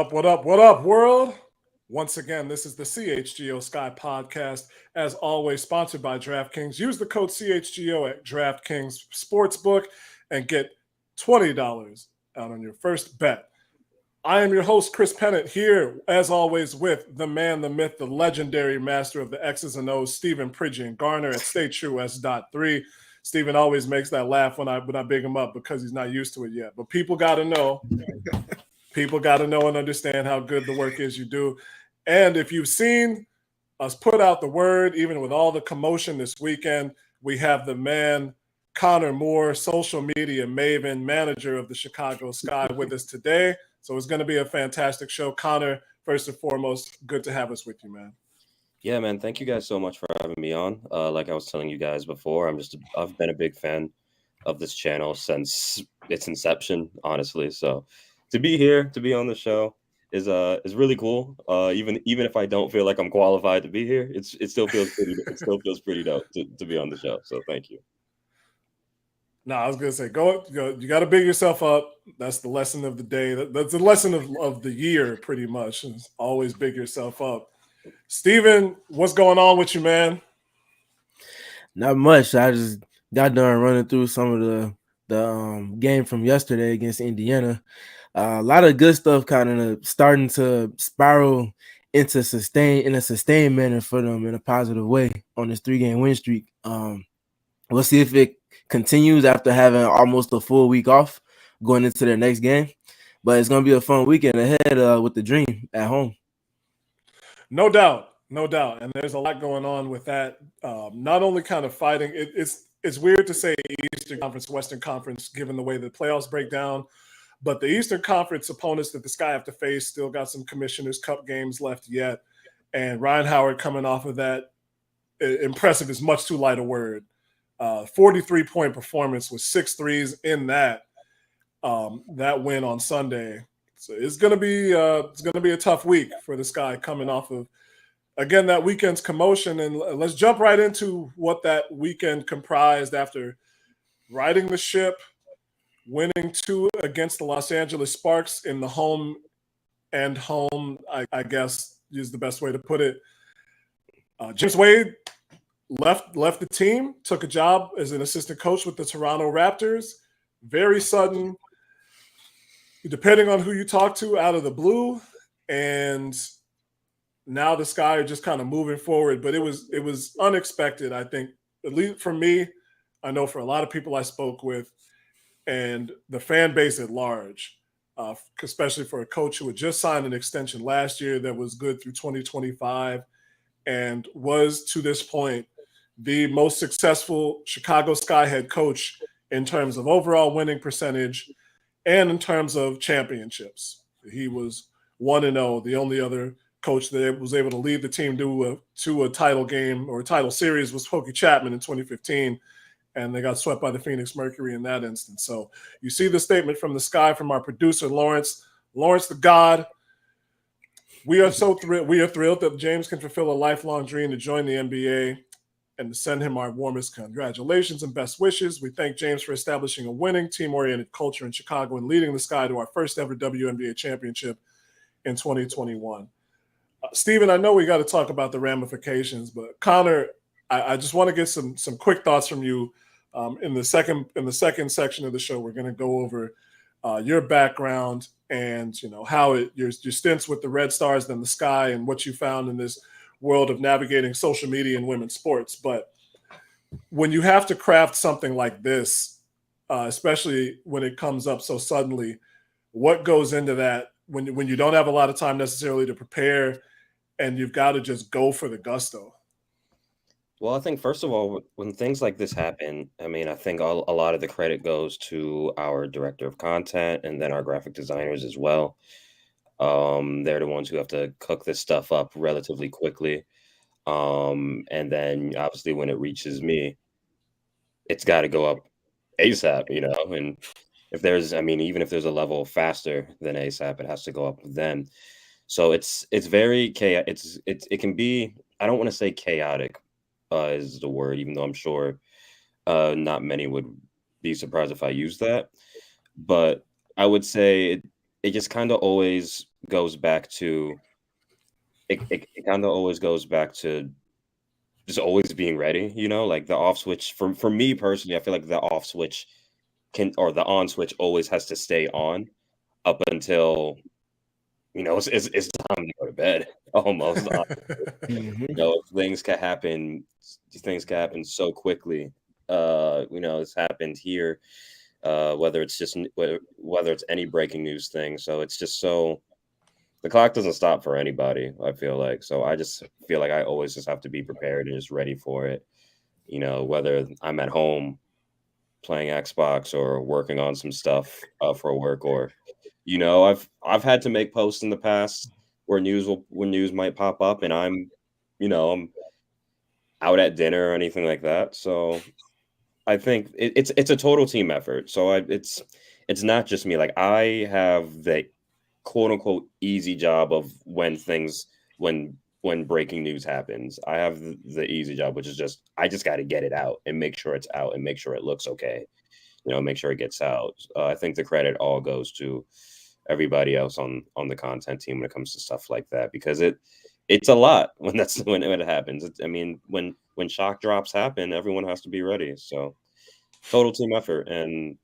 What up, world? Once again, this is the CHGO Sky Podcast, as always, sponsored by DraftKings. Use the code CHGO at DraftKings Sportsbook and get $20 out on your first bet. I am your host, Chris Pennant, here, as always, with the man, the myth, the legendary master of the X's and O's, Stephen Pridgeon Gardner at Stay True S.3. Stephen always makes that laugh when I big him up because he's not used to it yet. But people got to know. People got to know and understand how good the work is you do. And if you've seen us put out the word, even with all the commotion this weekend, we have the man, Connor Moore, social media maven, manager of the CHGO Sky, with us today. So it's going to be a fantastic show. Connor, first and foremost, good to have us with you, man. Yeah, man. Thank you guys so much for having me on. Like I was telling you guys before, I've been a big fan of this channel since its inception, honestly. So to be here, to be on the show is really cool. Even if I don't feel like I'm qualified to be here, it still feels pretty dope to be on the show. So thank you. No, I was gonna say, go. You got to big yourself up. That's the lesson of the day. That's the lesson of the year, pretty much. Is always big yourself up. Steven, what's going on with you, man? Not much. I just got done running through some of the game from yesterday against Indiana. A lot of good stuff kind of starting to spiral into a sustained manner for them in a positive way on this 3-game win streak. We'll see if it continues after having almost a full week off going into their next game. But it's going to be a fun weekend ahead with the Dream at home. No doubt. And there's a lot going on with that. Not only kind of fighting, it's weird to say Eastern Conference, Western Conference, given the way the playoffs break down. But the Eastern Conference opponents that the Sky have to face still got some Commissioner's Cup games left yet. And Ryan Howard coming off of that, impressive is much too light a word. 43-point performance with 6 threes in that win on Sunday. So it's gonna be a tough week for the Sky coming off of, again, that weekend's commotion. And let's jump right into what that weekend comprised after riding the ship, winning 2 against the Los Angeles Sparks in the home, I guess is the best way to put it. James Wade left the team, took a job as an assistant coach with the Toronto Raptors. Very sudden, depending on who you talk to, out of the blue. And now the Sky are just kind of moving forward. But it was unexpected, I think, at least for me. I know for a lot of people I spoke with and the fan base at large, especially for a coach who had just signed an extension last year that was good through 2025 and was, to this point, the most successful CHGO Sky head coach in terms of overall winning percentage and in terms of championships. He was 1-0, the only other coach that was able to lead the team to a title game or a title series was Hokie Chapman in 2015, and they got swept by the Phoenix Mercury in that instance. So you see the statement from the Sky from our producer, Lawrence the God. We are thrilled that James can fulfill a lifelong dream to join the NBA and to send him our warmest congratulations and best wishes. We thank James for establishing a winning, team-oriented culture in Chicago and leading the Sky to our first ever WNBA championship in 2021. Stephen, I know we got to talk about the ramifications, but Connor, I just want to get some quick thoughts from you. In the second section of the show, we're going to go over your background and how your stints with the Red Stars and the Sky and what you found in this world of navigating social media and women's sports. But when you have to craft something like this, especially when it comes up so suddenly, what goes into that when you don't have a lot of time necessarily to prepare and you've got to just go for the gusto? Well, I think, first of all, when things like this happen, I mean, I think a lot of the credit goes to our director of content and then our graphic designers as well. They're the ones who have to cook this stuff up relatively quickly. And then obviously when it reaches me, it's got to go up ASAP, and even if there's a level faster than ASAP, it has to go up then. So it's very chaotic. It can be, I don't want to say chaotic, is the word, even though I'm sure not many would be surprised if I use that. But I would say it just kind of always goes back to it kind of always goes back to just always being ready, like the off switch for me personally, I feel like the off switch or the on switch always has to stay on up until it's time to go to bed almost. Things can happen so quickly. It's happened here, whether it's any breaking news thing. So it's just the clock doesn't stop for anybody, I feel like. So I just feel like I always just have to be prepared and just ready for it. Whether I'm at home playing Xbox or working on some stuff for work, or I've had to make posts in the past where news might pop up and I'm out at dinner or anything like that. So I think it's a total team effort. So it's not just me. Like, I have the quote unquote easy job of when breaking news happens. I have the easy job, which is I just got to get it out and make sure it's out and make sure it looks okay. Make sure it gets out. I think the credit all goes to everybody else on the content team when it comes to stuff like that, because it's a lot when it happens. When shock drops happen, everyone has to be ready. So total team effort, and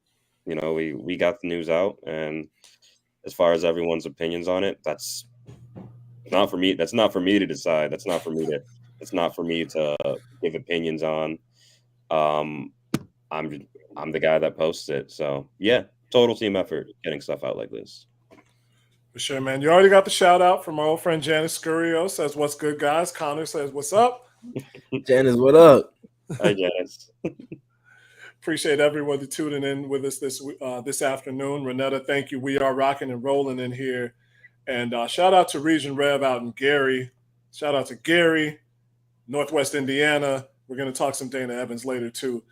we got the news out, and as far as everyone's opinions on it, that's not for me. That's not for me to decide. That's not for me to give opinions on. I'm the guy that posts it. So yeah, total team effort getting stuff out like this. For sure, man. You already got the shout out from our old friend Janice Scurio. Says, "What's good, guys?" Connor says, "What's up?" Janice, what up? Hi, Janice. Appreciate everyone tuning in with us this afternoon. Renetta, thank you. We are rocking and rolling in here. And shout out to Region Rev out in Gary. Shout out to Gary, Northwest Indiana. We're going to talk some Dana Evans later, too.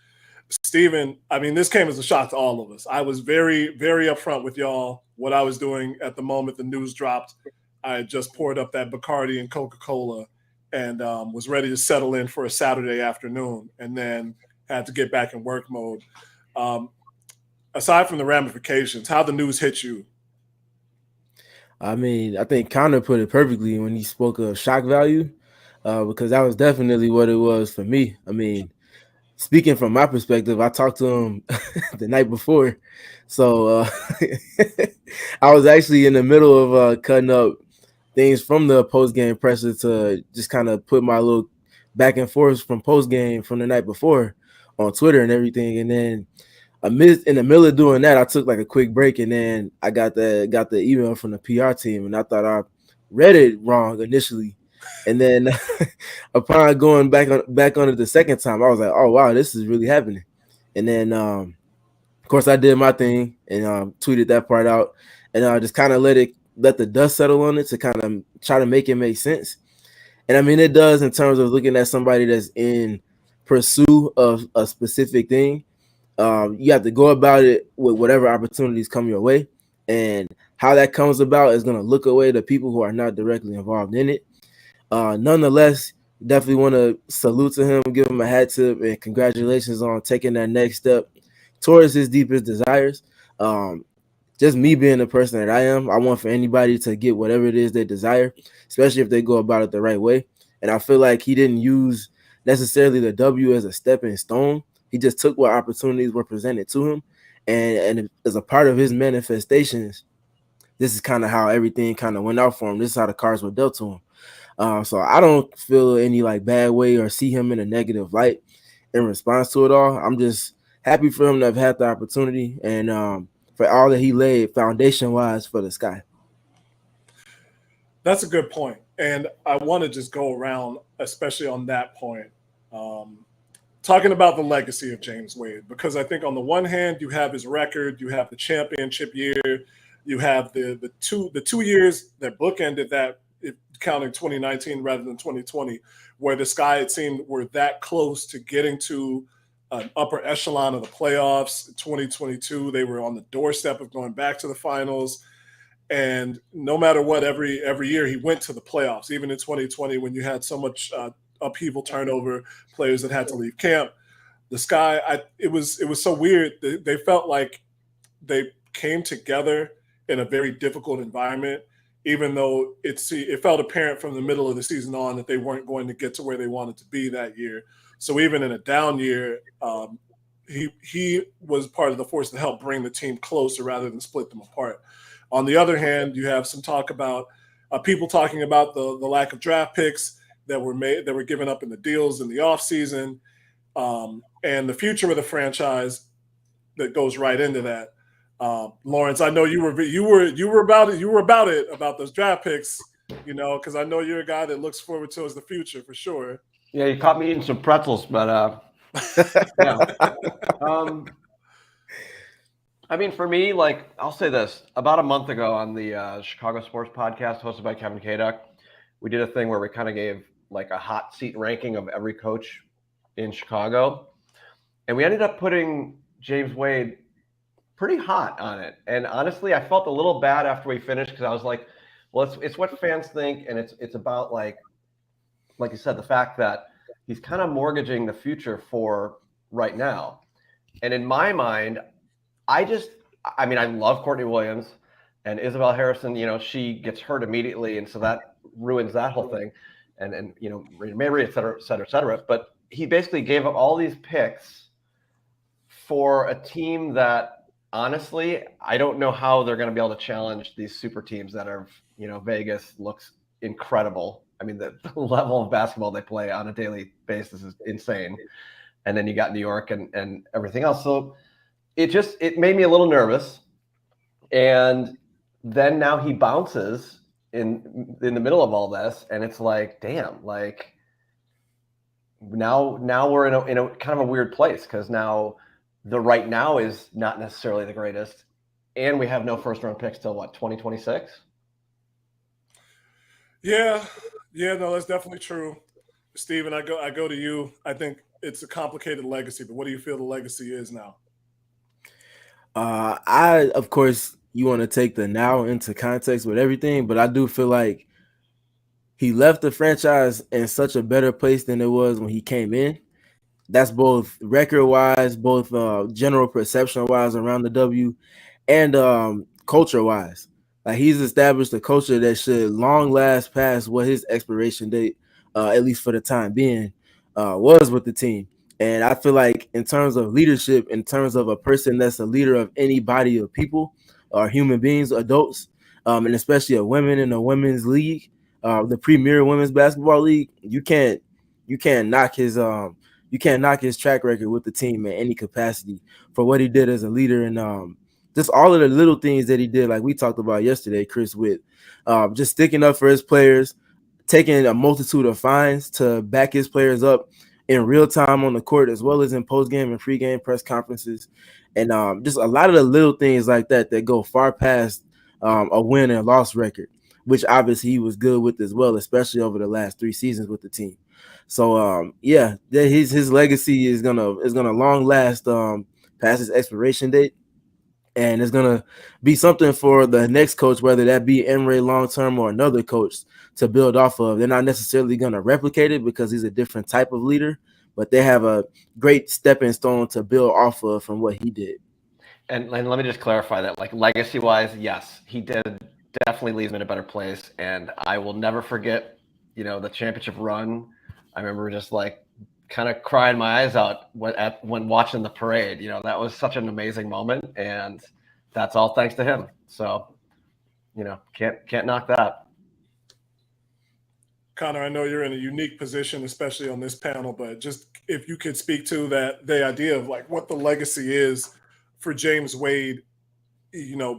Steven, this came as a shock to all of us. I was very, very upfront with y'all what I was doing at the moment the news dropped. I had just poured up that Bacardi and Coca-Cola and was ready to settle in for a Saturday afternoon, and then had to get back in work mode. Aside from the ramifications, how the news hit you? I think Connor put it perfectly when he spoke of shock value, because that was definitely what it was for me. Speaking from my perspective, I talked to him the night before. So I was actually in the middle of cutting up things from the post-game presser to just kind of put my little back and forth from post-game from the night before on Twitter and everything. And then in the middle of doing that, I took like a quick break, and then I got the email from the PR team, and I thought I read it wrong initially. And then upon going back on it the second time, I was like, oh, wow, this is really happening. And then, of course, I did my thing and tweeted that part out, and I just kind of let the dust settle on it to kind of try to make it make sense. And it does in terms of looking at somebody that's in pursuit of a specific thing. You have to go about it with whatever opportunities come your way, and how that comes about is going to look away to people who are not directly involved in it. Nonetheless, definitely want to salute to him, give him a hat tip, and congratulations on taking that next step towards his deepest desires. Just me being the person that I am, I want for anybody to get whatever it is they desire, especially if they go about it the right way. And I feel like he didn't use necessarily the W as a stepping stone. He just took what opportunities were presented to him, and as a part of his manifestations, this is kind of how everything kind of went out for him. This is how the cards were dealt to him. So I don't feel any like bad way or see him in a negative light in response to it all. I'm just happy for him to have had the opportunity, and for all that he laid foundation-wise for the Sky. That's a good point. And I want to just go around, especially on that point, talking about the legacy of James Wade, because I think on the one hand, you have his record, you have the championship year, you have the 2 years that bookended that, counting 2019 rather than 2020, where the Sky, it seemed, were that close to getting to an upper echelon of the playoffs. 2022, they were on the doorstep of going back to the finals. And no matter what, every year he went to the playoffs, even in 2020 when you had so much upheaval, turnover, players that had to leave camp. The Sky, it was so weird. They felt like they came together in a very difficult environment, even though it felt apparent from the middle of the season on that they weren't going to get to where they wanted to be that year. So even in a down year, he was part of the force to help bring the team closer rather than split them apart. On the other hand, you have some talk about people talking about the lack of draft picks that were given up in the deals in the offseason, and the future of the franchise that goes right into that. Lawrence, I know you were about it about those draft picks, because I know you're a guy that looks forward to the future for sure. Yeah, you caught me eating some pretzels, but yeah. I mean, for me, like, I'll say this. About a month ago on the Chicago Sports Podcast hosted by Kevin Kaduk, we did a thing where we kind of gave like a hot seat ranking of every coach in Chicago. And we ended up putting James Wade pretty hot on it. And honestly, I felt a little bad after we finished because I was like, well, it's what fans think. And it's about like you said, the fact that he's kind of mortgaging the future for right now. And in my mind, I love Courtney Williams and Isabel Harrison. She gets hurt immediately, and so that ruins that whole thing. And Mary, et cetera, et cetera, et cetera. But he basically gave up all these picks for a team that, honestly, I don't know how they're going to be able to challenge these super teams that are, Vegas looks incredible. I mean, the level of basketball they play on a daily basis is insane. And then you got New York and everything else. So it made me a little nervous. And then now he bounces in the middle of all this, and it's like, damn, like now we're in a kind of a weird place, because now the right now is not necessarily the greatest, and we have no first round picks till what, 2026? Yeah, no, that's definitely true. Steven, I go to you. I think it's a complicated legacy, but what do you feel the legacy is now? Of course, you want to take the now into context with everything, but I do feel like he left the franchise in such a better place than it was when he came in. That's both record-wise, both general perception-wise around the W, and culture-wise. Like, he's established a culture that should long last past what his expiration date, at least for the time being, was with the team. And I feel like in terms of leadership, in terms of a person that's a leader of any body of people or human beings, adults, and especially a women in a women's league, the premier women's basketball league, you can't knock his track record with the team in any capacity for what he did as a leader, and just all of the little things that he did, like we talked about yesterday, Chris, with just sticking up for his players, taking a multitude of fines to back his players up in real time on the court, as well as in post-game and pre-game press conferences, and just a lot of the little things like that go far past a win and loss record, which obviously he was good with as well, especially over the last 3 seasons with the team. So his legacy is gonna long last past his expiration date, and it's gonna be something for the next coach, whether that be Emre long-term or another coach, to build off of. They're not necessarily gonna replicate it because he's a different type of leader, but they have a great stepping stone to build off of from what he did. And let me just clarify that, like, legacy-wise, yes, he did definitely leave him in a better place, and I will never forget, the championship run. I remember just like kind of crying my eyes out when watching the parade. That was such an amazing moment, and that's all thanks to him. So, can't knock that. Connor, I know you're in a unique position, especially on this panel, but just if you could speak to the idea of like what the legacy is for James Wade,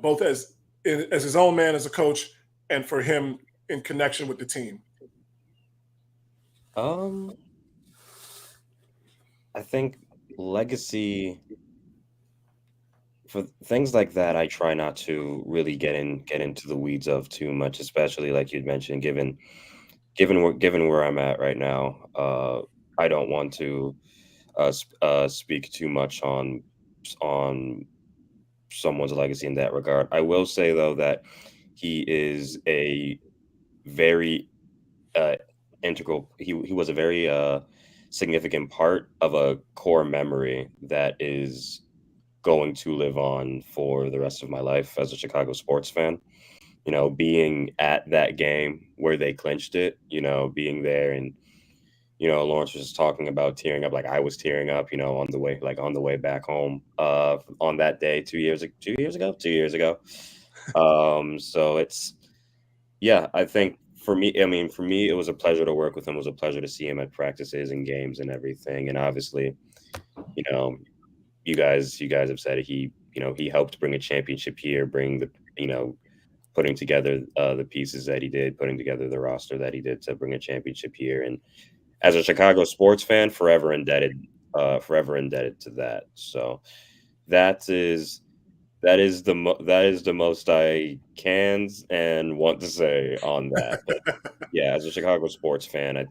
both as his own man, as a coach, and for him in connection with the team. I think legacy, for things like that, I try not to really get into the weeds of too much, especially like you'd mentioned, given where I'm at right now. I don't want to speak too much on someone's legacy in that regard. I will say though that he is a very integral. He was a very significant part of a core memory that is going to live on for the rest of my life as a Chicago sports fan. being at that game where they clinched it, being there, and Lawrence was talking about tearing up, like I was tearing up, on the way back home on that day 2 years ago. So it's, yeah, I think for me, it was a pleasure to work with him. It was a pleasure to see him at practices and games and everything. And obviously, you guys have said it. He helped bring a championship here, putting together the pieces that he did, putting together the roster that he did to bring a championship here. And as a Chicago sports fan, forever indebted to that. So that is the most I can and want to say on that. But yeah, as a Chicago sports fan,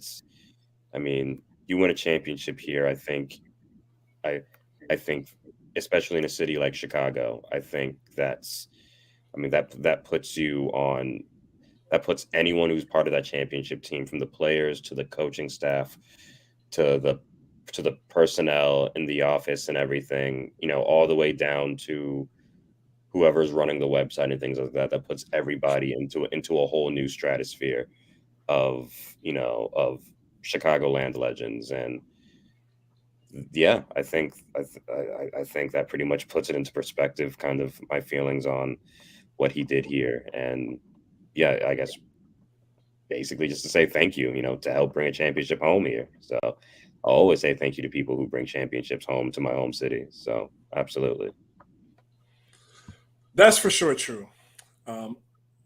you win a championship here. I think, especially in a city like Chicago, I think that puts anyone who's part of that championship team, from the players to the coaching staff to the personnel in the office and everything, all the way down to whoever's running the website and things like that, that puts everybody into a whole new stratosphere of Chicagoland legends. And yeah, I think that pretty much puts it into perspective, kind of my feelings on what he did here. And yeah, I guess basically just to say thank you, to help bring a championship home here. So I'll always say thank you to people who bring championships home to my home city. So absolutely. That's for sure true.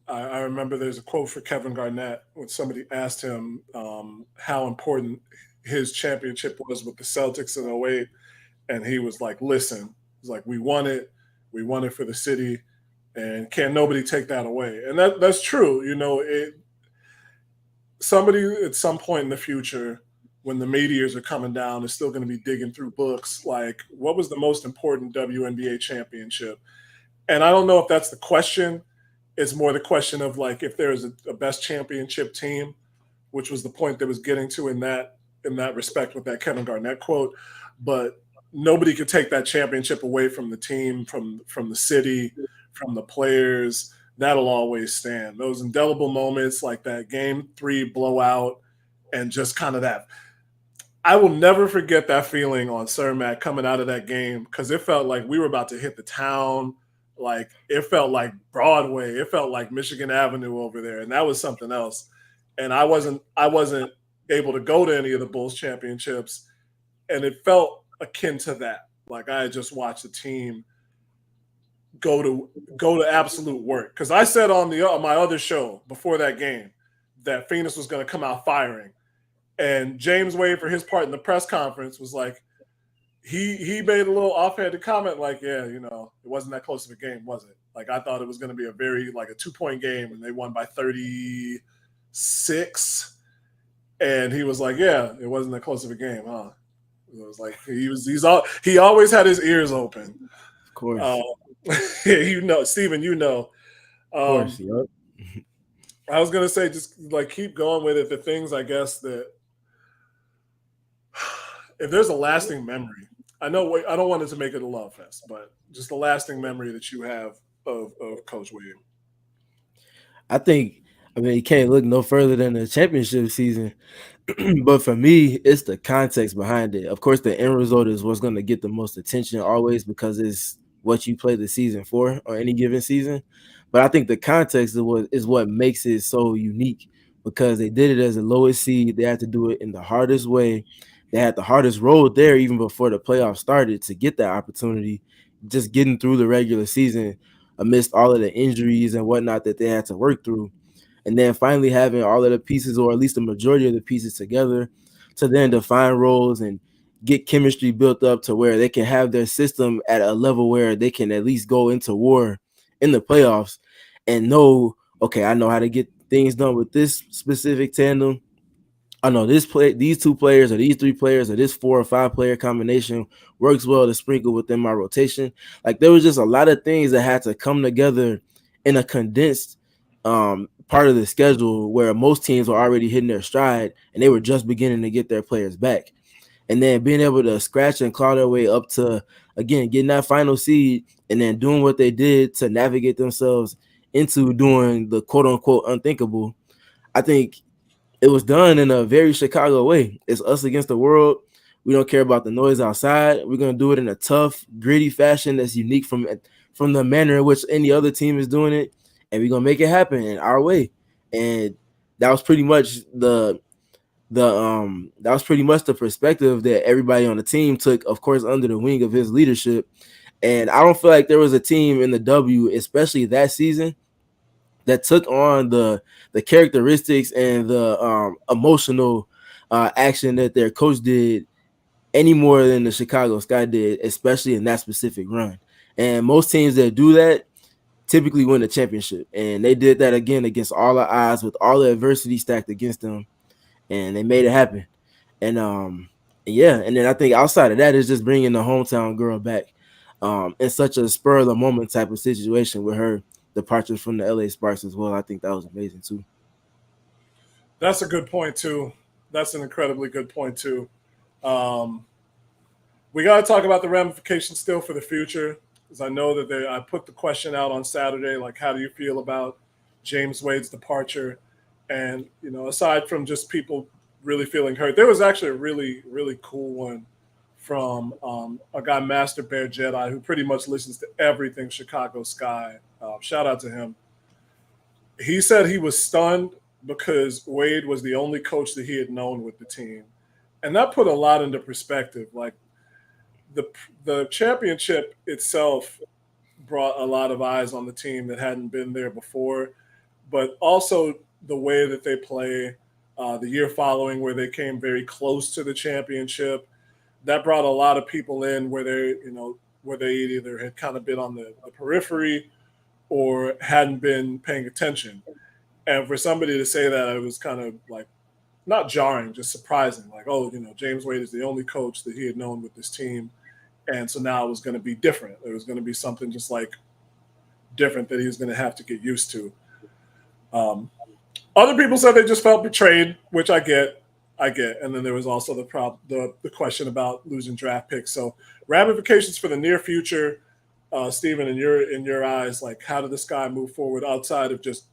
I remember there's a quote for Kevin Garnett when somebody asked him how important his championship was with the Celtics in 08. And he was like, listen, he's like, we won it for the city, and can't nobody take that away. And that's true. Somebody at some point in the future, when the meteors are coming down, is still going to be digging through books like, what was the most important WNBA championship? And I don't know if that's the question. It's more the question of like, if there is a best championship team, which was the point that was getting to in that respect with that Kevin Garnett quote. But nobody could take that championship away from the team, from the city, from the players. That'll always stand. Those indelible moments like that Game 3 blowout, and just kind of that. I will never forget that feeling on Cermak coming out of that game, because it felt like we were about to hit the town. Like, it felt like Broadway. It felt like Michigan Avenue over there, and that was something else. And I wasn't able to go to any of the Bulls championships, and it felt akin to that. Like, I had just watched the team go to absolute work. Because I said on my other show before that game that Phoenix was going to come out firing, and James Wade, for his part in the press conference, was like, he made a little offhanded comment like, yeah, it wasn't that close of a game, was it? Like, I thought it was going to be a 2-point game, and they won by 36. And he was like, yeah, it wasn't that close of a game, huh? It was like, he always had his ears open. Of course. Steven, of course, yep. I was going to say, just like, keep going with it. The things, I guess, that if there's a lasting memory, I don't want it to make it a love fest, but just a lasting memory that you have of Coach Williams. I think, you can't look no further than the championship season. But for me, it's the context behind it. Of course, the end result is what's going to get the most attention always, because it's what you play the season for or any given season. But I think the context is what makes it so unique, because they did it as the lowest seed. They had to do it in the hardest way. They had the hardest road there even before the playoffs started to get that opportunity, just getting through the regular season amidst all of the injuries and whatnot that they had to work through. And then finally having all of the pieces, or at least the majority of the pieces, together to then define roles and get chemistry built up to where they can have their system at a level where they can at least go into war in the playoffs and know, okay, I know how to get things done with this specific tandem. I know these 2 players or these 3 players or this 4 or 5 player combination works well to sprinkle within my rotation. Like, there was just a lot of things that had to come together in a condensed part of the schedule where most teams were already hitting their stride and they were just beginning to get their players back. And then being able to scratch and claw their way up to, again, getting that final seed and then doing what they did to navigate themselves into doing the quote unquote unthinkable, I think it was done in a very Chicago way. It's us against the world. We don't care about the noise outside. We're gonna do it in a tough, gritty fashion that's unique from the manner in which any other team is doing it, and we're gonna make it happen in our way. And that was pretty much the perspective that everybody on the team took, of course, under the wing of his leadership. And I don't feel like there was a team in the W, especially that season, that took on the characteristics and the emotional action that their coach did any more than the Chicago Sky did, especially in that specific run. And most teams that do that typically win the championship. And they did that again against all the odds, with all the adversity stacked against them, and they made it happen. And and then I think outside of that is just bringing the hometown girl back in such a spur of the moment type of situation with her departure from the LA Sparks as well. I think that was amazing too. That's a good point too. That's an incredibly good point too. We got to talk about the ramifications still for the future, because I know that I put the question out on Saturday, like, how do you feel about James Wade's departure? And, you know, aside from just people really feeling hurt, there was actually a really, really cool one from a guy, Master Bear Jedi, who pretty much listens to everything Chicago Sky. Shout out to him. He said he was stunned because Wade was the only coach that he had known with the team. And that put a lot into perspective. Like, the championship itself brought a lot of eyes on the team that hadn't been there before, but also the way that they play the year following, where they came very close to the championship, that brought a lot of people in where they either had kind of been on the periphery or hadn't been paying attention. And for somebody to say that, it was kind of like, not jarring, just surprising. Like, oh, you know, James Wade is the only coach that he had known with this team. And so now it was going to be different. It was going to be something just like different that he was going to have to get used to. Other people said they just felt betrayed, which I get. And then there was also the question about losing draft picks. So ramifications for the near future, Stephen, in your eyes, like, how did this guy move forward outside of just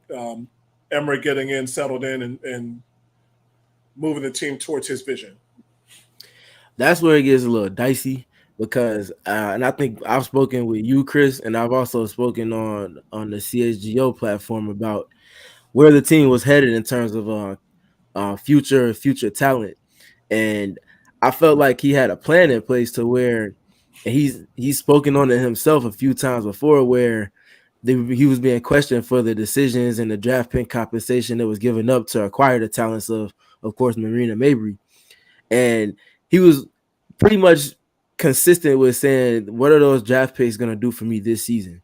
Emery getting in, settled in, and moving the team towards his vision? That's where it gets a little dicey, because and I think I've spoken with you, Chris, and I've also spoken on the CHGO platform about where the team was headed in terms of future talent. And I felt like he had a plan in place to where he's spoken on it himself a few times before, where he was being questioned for the decisions and the draft pick compensation that was given up to acquire the talents of course, Marina Mabry. And he was pretty much consistent with saying, what are those draft picks going to do for me this season?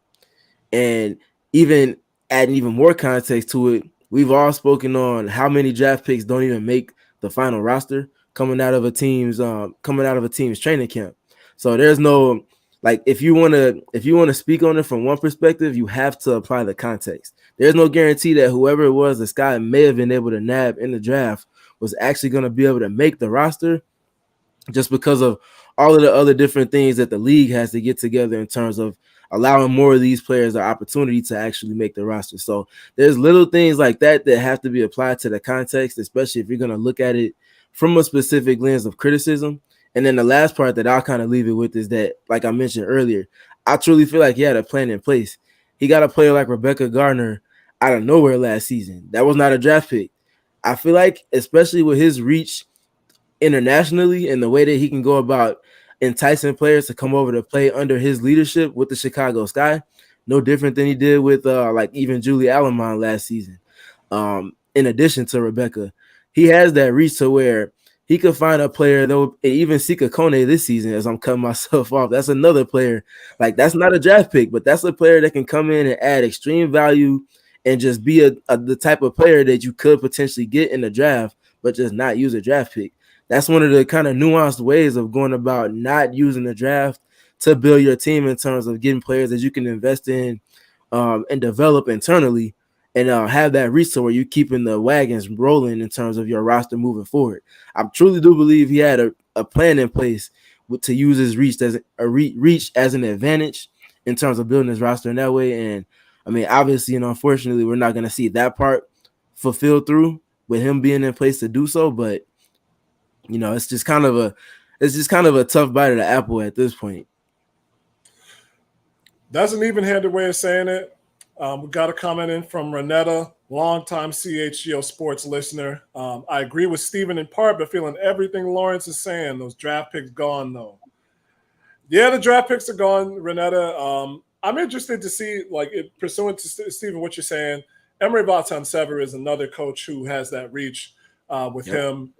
And even adding even more context to it, we've all spoken on how many draft picks don't even make the final roster coming out of a team's training camp. So there's no, like, if you want to speak on it from one perspective, you have to apply the context. There's no guarantee that whoever it was the Sky may have been able to nab in the draft was actually going to be able to make the roster, just because of all of the other different things that the league has to get together in terms of allowing more of these players the opportunity to actually make the roster. So there's little things like that have to be applied to the context, especially if you're going to look at it from a specific lens of criticism. And then the last part that I'll kind of leave it with is that, like I mentioned earlier, I truly feel like he had a plan in place. He got a player like Rebecca Gardner out of nowhere last season. That was not a draft pick. I feel like, especially with his reach internationally and the way that he can go about enticing players to come over to play under his leadership with the Chicago Sky, no different than he did with like even Julie Allemande last season. In addition to Rebecca, he has that reach to where he could find a player that would, even Sika Kone this season, as I'm cutting myself off. That's another player. Like, that's not a draft pick, but that's a player that can come in and add extreme value and just be the type of player that you could potentially get in the draft, but just not use a draft pick. That's one of the kind of nuanced ways of going about not using the draft to build your team in terms of getting players that you can invest in and develop internally, and have that reach to where you're keeping the wagons rolling in terms of your roster moving forward. I truly do believe he had a plan in place to use his reach as an advantage in terms of building his roster in that way. And I mean, obviously, unfortunately, we're not going to see that part fulfilled through with him being in place to do so. But it's just kind of a tough bite of the apple at this point. That's an even-handed way of saying it. We got a comment in from Renetta, longtime CHGO sports listener. I agree with Steven in part, but feeling everything Lawrence is saying. Those draft picks gone, though. Yeah, the draft picks are gone, Renetta. I'm interested to see, pursuant to Steven, what you're saying, Emery Vatan-Sever is another coach who has that reach with him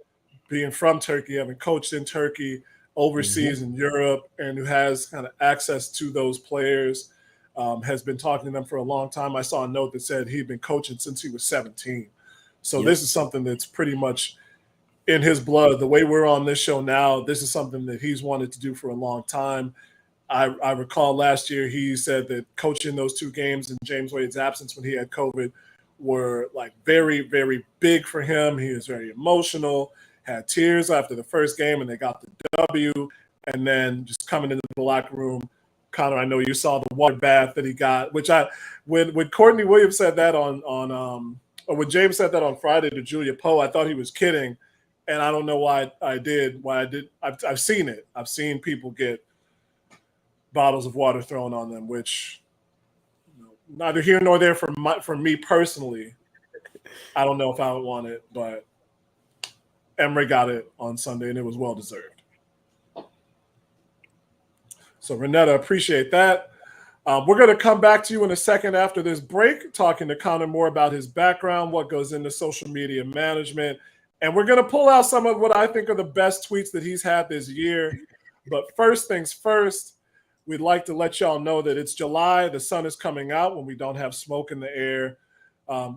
being from Turkey, having coached in Turkey, overseas in Europe, and who has kind of access to those players, has been talking to them for a long time. I saw a note that said he'd been coaching since he was 17. So this is something that's pretty much in his blood. The way we're on this show now, this is something that he's wanted to do for a long time. I recall last year he said that coaching those 2 games in James Wade's absence when he had COVID were very, very big for him. He was very emotional, had tears after the first game, and they got the W. And then just coming into the locker room, Connor, I know you saw the water bath that he got, which when Courtney Williams said that or when James said that on Friday to Julia Poe, I thought he was kidding. And I don't know why I did. I've seen it. I've seen people get bottles of water thrown on them, which neither here nor there for me personally. I don't know if I would want it, but Emery got it on Sunday, and it was well-deserved. So, Renetta, appreciate that. We're going to come back to you in a second after this break, talking to Connor more about his background, what goes into social media management, and we're going to pull out some of what I think are the best tweets that he's had this year. But first things first, we'd like to let y'all know that it's July. The sun is coming out when we don't have smoke in the air.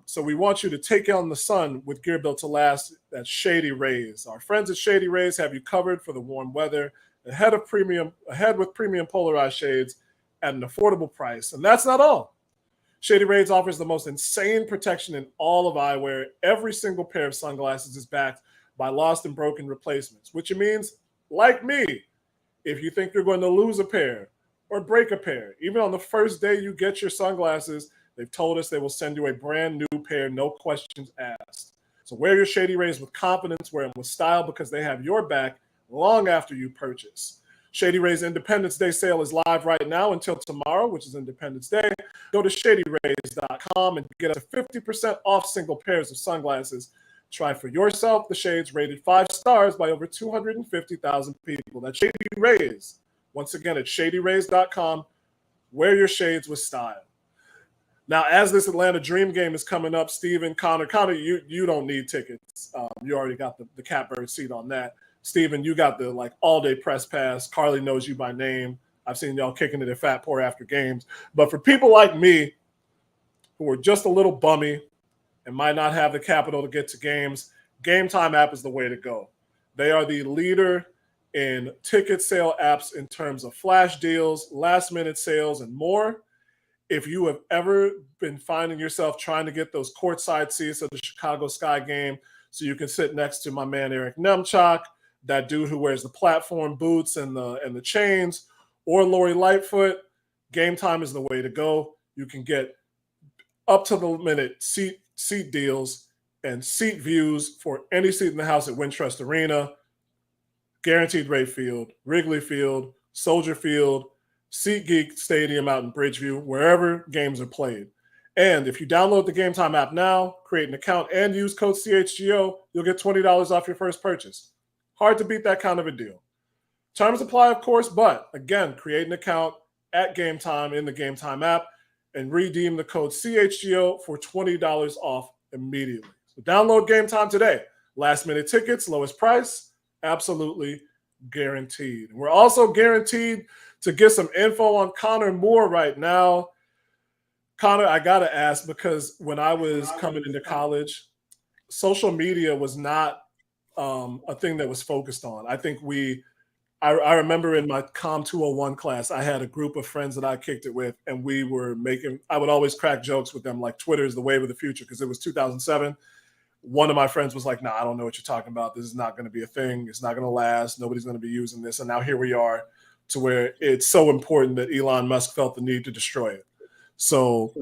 So we want you to take on the sun with gear built to last. That's Shady Rays. Our friends at Shady Rays have you covered for the warm weather, ahead with premium polarized shades at an affordable price. And that's not all. Shady Rays offers the most insane protection in all of eyewear. Every single pair of sunglasses is backed by lost and broken replacements, which means, like me, if you think you're going to lose a pair or break a pair, even on the first day you get your sunglasses, they've told us they will send you a brand new pair, no questions asked. So wear your Shady Rays with confidence, wear them with style, because they have your back long after you purchase. Shady Rays Independence Day sale is live right now until tomorrow, which is Independence Day. Go to shadyrays.com and get a 50% off single pairs of sunglasses. Try for yourself the shades rated 5 stars by over 250,000 people. That's Shady Rays. Once again, at shadyrays.com. Wear your shades with style. Now, as this Atlanta Dream game is coming up, Steven, Connor, you don't need tickets. You already got the catbird seat on that. Steven, you got the all-day press pass. Carly knows you by name. I've seen y'all kicking it at Fat Poor after games. But for people like me who are just a little bummy and might not have the capital to get to games, Game Time app is the way to go. They are the leader in ticket sale apps in terms of flash deals, last-minute sales, and more. If you have ever been finding yourself trying to get those courtside seats at the CHGO Sky game so you can sit next to my man Eric Nemchak, that dude who wears the platform boots and the chains, or Lori Lightfoot, Game Time is the way to go. You can get up to the minute seat deals and seat views for any seat in the house at Wintrust Arena, Guaranteed Rate Field, Wrigley Field, Soldier Field, SeatGeek Stadium out in Bridgeview, wherever games are played. And if you download the Game Time app now, create an account, and use code CHGO, you'll get $20 off your first purchase. Hard to beat that kind of a deal. Terms apply, of course, but again, create an account at Game Time in the Game Time app and redeem the code CHGO for $20 off immediately. So download Game Time today. Last minute tickets, lowest price, absolutely guaranteed. We're also guaranteed to get some info on Connor Moore right now. Connor, I got to ask, because when I was coming into college, social media was not a thing that was focused on. I think I remember in my Com 201 class, I had a group of friends that I kicked it with, and I would always crack jokes with them like Twitter is the wave of the future, because it was 2007. One of my friends was like, I don't know what you're talking about. This is not going to be a thing. It's not going to last. Nobody's going to be using this. And now here we are to where it's so important that Elon Musk felt the need to destroy it. So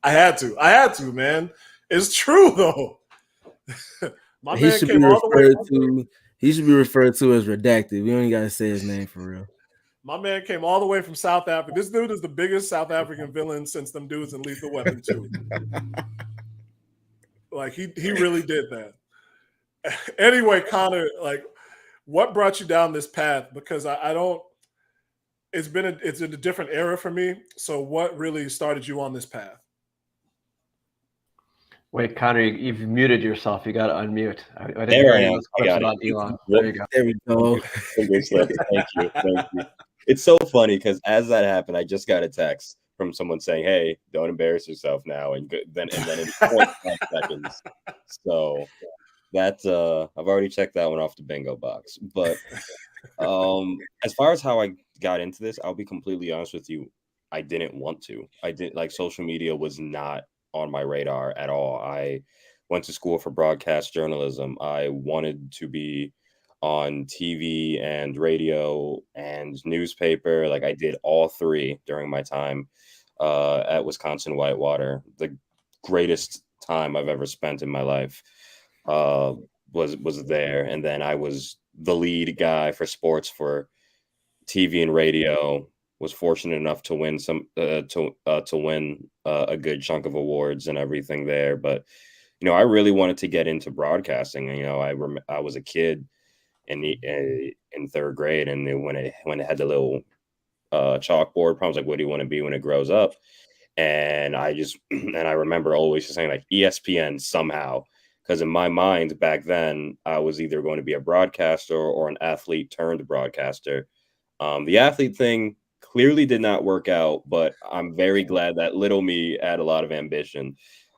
I had to, man. It's true though. My He man should be came all the way. referred to. He should be referred to as redacted. We only gotta say his name for real. My man came all the way from South Africa. This dude is the biggest South African villain since them dudes in Lethal Weapon 2. Like he really did that. Anyway, Connor, like, what brought you down this path? Because I don't. It's in a different era for me. So, what really started you on this path? Wait, Connor, you've muted yourself. You got to unmute. I didn't There hear I any of am. those I clips got about it. Elon. There you go. There we go. Thank you. It's so funny because as that happened, I just got a text from someone saying, "Hey, don't embarrass yourself now," and then in 0.5 seconds. So that's I've already checked that one off the bingo box. But as far as how I got into this, I'll be completely honest with you. I didn't want to. I didn't like social media was not on my radar at all. I went to school for broadcast journalism. I wanted to be on TV and radio and newspaper. Like I did all three during my time at Wisconsin Whitewater. The greatest time I've ever spent in my life was there. And then I was the lead guy for sports for TV and radio. Was fortunate enough to win a good chunk of awards and everything there. But I really wanted to get into broadcasting. I was a kid in third grade, and when it had the little chalkboard problems, like, what do you want to be when it grows up? And I remember always just saying like ESPN somehow, because in my mind back then I was either going to be a broadcaster or an athlete turned broadcaster. The athlete thing clearly did not work out, but I'm very glad that little me had a lot of ambition.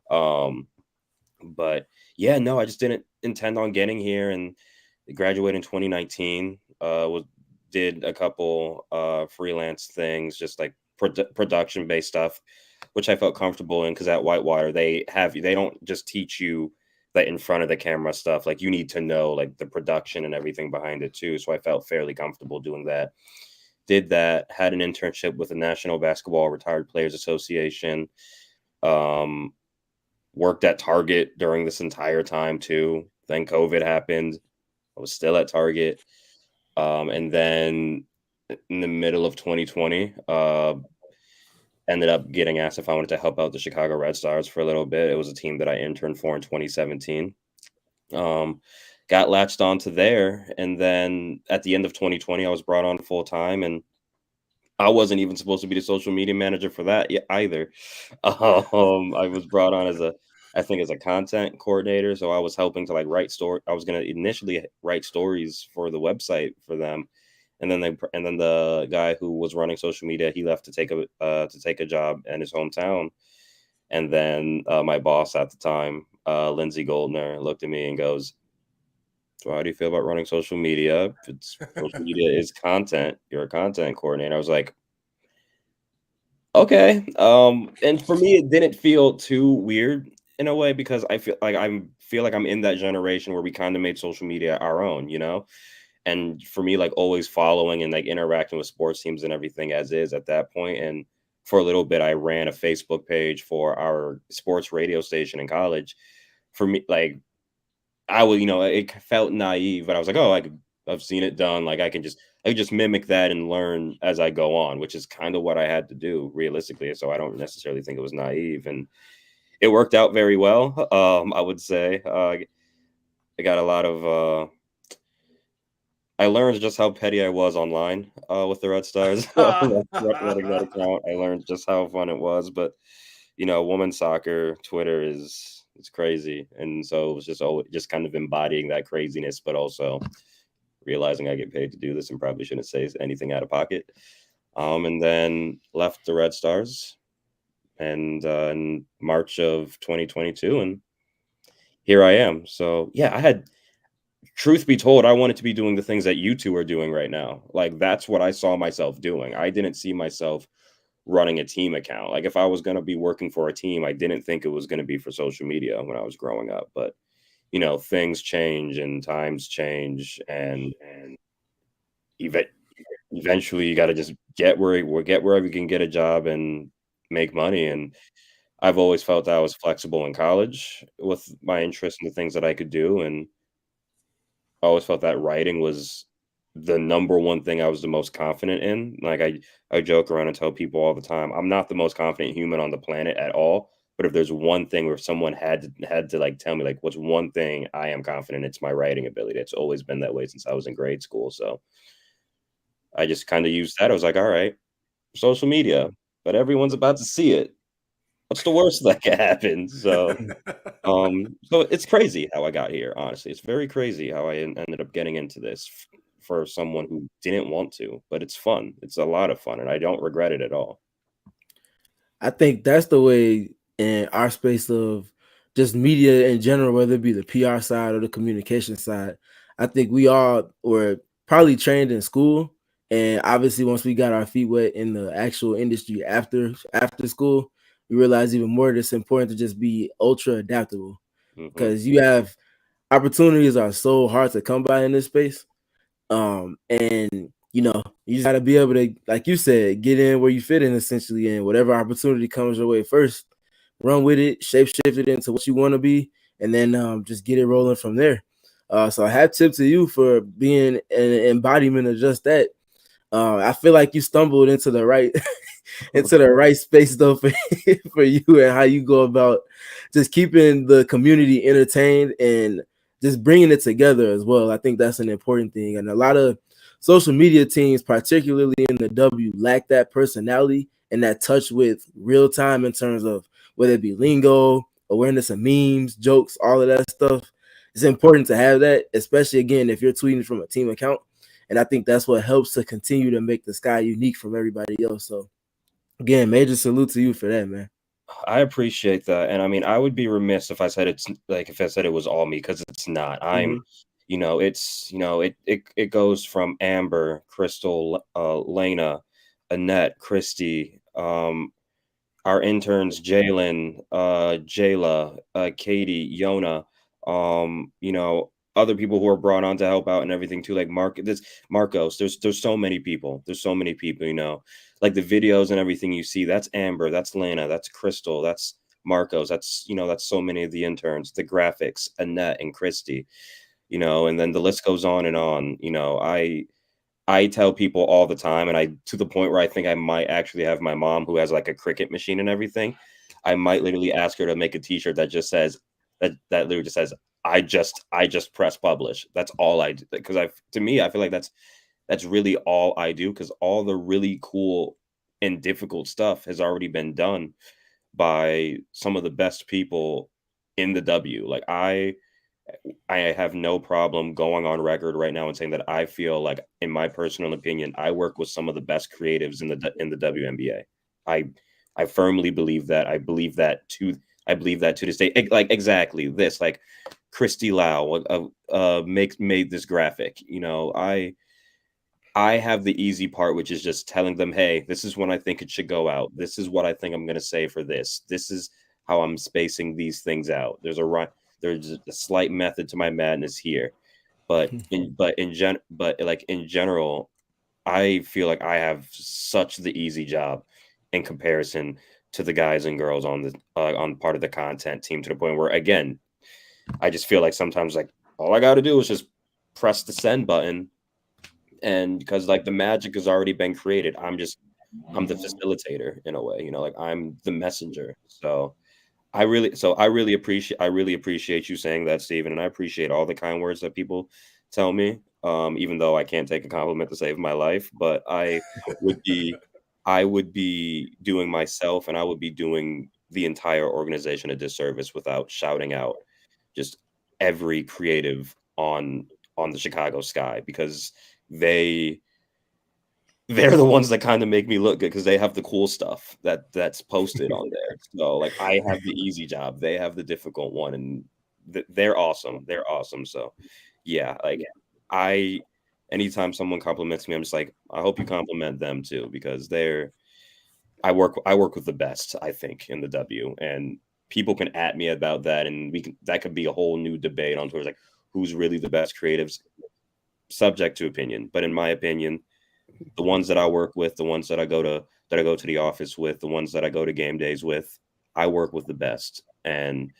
But yeah, no, I just didn't intend on getting here, and graduated in 2019. Did a couple freelance things, just like production based stuff, which I felt comfortable in, because at Whitewater they don't just teach you that in front of the camera stuff. Like you need to know like the production and everything behind it too. So I felt fairly comfortable doing that. Did that, had an internship with the National Basketball Retired Players Association. Worked at Target during this entire time too. Then COVID happened. I was still at Target. And then in the middle of 2020, ended up getting asked if I wanted to help out the Chicago Red Stars for a little bit. It was a team that I interned for in 2017. Got latched onto there. And then at the end of 2020, I was brought on full time, and I wasn't even supposed to be the social media manager for that either. I was brought on as a content coordinator. So I was helping to like write story. I was going to initially write stories for the website for them. And then the guy who was running social media, he left to take a job in his hometown. And then my boss at the time, Lindsay Goldner, looked at me and goes, "So how do you feel about running social media? If it's social media is content, you're a content coordinator." I was like, okay. And for me, it didn't feel too weird in a way, because I feel like I'm in that generation where we kind of made social media our own, And for me, like always following and like interacting with sports teams and everything as is at that point. And for a little bit, I ran a Facebook page for our sports radio station in college. For me, like I would, it felt naive, but I was like, oh, I've seen it done. Like I could just mimic that and learn as I go on, which is kind of what I had to do realistically. So I don't necessarily think it was naive, and it worked out very well. I would say I got a lot of. I learned just how petty I was online with the Red Stars. Running that account, I learned just how fun it was. But women's soccer Twitter it's crazy, and so it was just kind of embodying that craziness, but also realizing I get paid to do this and probably shouldn't say anything out of pocket. And then left the Red Stars, and in March of 2022, and here I am. So yeah, truth be told, I wanted to be doing the things that you two are doing right now. Like that's what I saw myself doing. I didn't see myself running a team account. Like if I was going to be working for a team, I didn't think it was going to be for social media when I was growing up. But things change and times change, and eventually you got to just get wherever you can get a job. And make money. And I've always felt I was flexible in college with my interest in the things that I could do, and I always felt that writing was the number one thing I was the most confident in. Like I joke around and tell people all the time, I'm not the most confident human on the planet at all. But if there's one thing where someone had to like tell me like what's one thing I am confident, it's my writing ability. It's always been that way since I was in grade school. So I just kind of used that. I was like, all right, social media, but everyone's about to see it. What's the worst that could happen? So it's crazy how I got here, honestly. It's very crazy how I ended up getting into this for someone who didn't want to, but it's fun. It's a lot of fun, and I don't regret it at all. I think that's the way in our space of just media in general, whether it be the PR side or the communication side. I think we all were probably trained in school, and obviously once we got our feet wet in the actual industry after school, we realized even more that it's important to just be ultra adaptable, because you have opportunities are so hard to come by in this space. And you just gotta be able to, like you said, get in where you fit in essentially, and whatever opportunity comes your way first, run with it, shape shift it into what you want to be, and then just get it rolling from there. So I have tip to you for being an embodiment of just that. I feel like you stumbled into the right into the right space though for you, and how you go about just keeping the community entertained and just bringing it together as well. I think that's an important thing, and a lot of social media teams, particularly in the W, lack that personality and that touch with real time in terms of whether it be lingo, awareness of memes, jokes, all of that stuff. It's important to have that, especially again if you're tweeting from a team account. And I think that's what helps to continue to make the Sky unique from everybody else. So again, major salute to you for that, man. I appreciate that. And I mean, I would be remiss if I said if I said it was all me, because it's not. It goes from Amber, Crystal, Lena, Annette, Christy, our interns, Jalen, Jayla, Katie, Yona, other people who are brought on to help out and everything too, like Marcos. There's so many people. There's so many people, like the videos and everything you see. That's Amber, that's Lena, that's Crystal, that's Marcos, that's so many of the interns, the graphics, Annette and Christy, and then the list goes on and on. I tell people all the time, and to the point where I think I might actually have my mom, who has like a Cricut machine and everything. I might literally ask her to make a T-shirt that just says that literally just says, I just press publish. That's all I do. Because to me, I feel like that's really all I do, because all the really cool and difficult stuff has already been done by some of the best people in the W. Like I have no problem going on record right now and saying that I feel like, in my personal opinion, I work with some of the best creatives in the WNBA. I firmly believe that. I believe that to this day. Like exactly this. Like Christy Lau made this graphic. I have the easy part, which is just telling them, hey, this is when I think it should go out. This is what I think I'm going to say for this. This is how I'm spacing these things out. There's a slight method to my madness here, but in general, I feel like I have such the easy job in comparison to the guys and girls on part of the content team, to the point where, again, I just feel like sometimes like all I got to do is just press the send button, and because like the magic has already been created, I'm the facilitator in a way, like I'm the messenger. So I really appreciate you saying that, Steven, and I appreciate all the kind words that people tell me, even though I can't take a compliment to save my life. But I would be doing myself, and I would be doing the entire organization a disservice without shouting out just every creative on the Chicago Sky, because they're the ones that kind of make me look good, because they have the cool stuff that's posted on there. So like I have the easy job, they have the difficult one, and they're awesome. They're awesome. So yeah, like anytime someone compliments me, I'm just like, I hope you compliment them too, because I work with the best, I think, in the W, and people can at me about that, and that could be a whole new debate on Twitter, like who's really the best creatives, subject to opinion. But in my opinion, the ones that I work with, the ones that I go to the office with, the ones that I go to game days with, I work with the best, and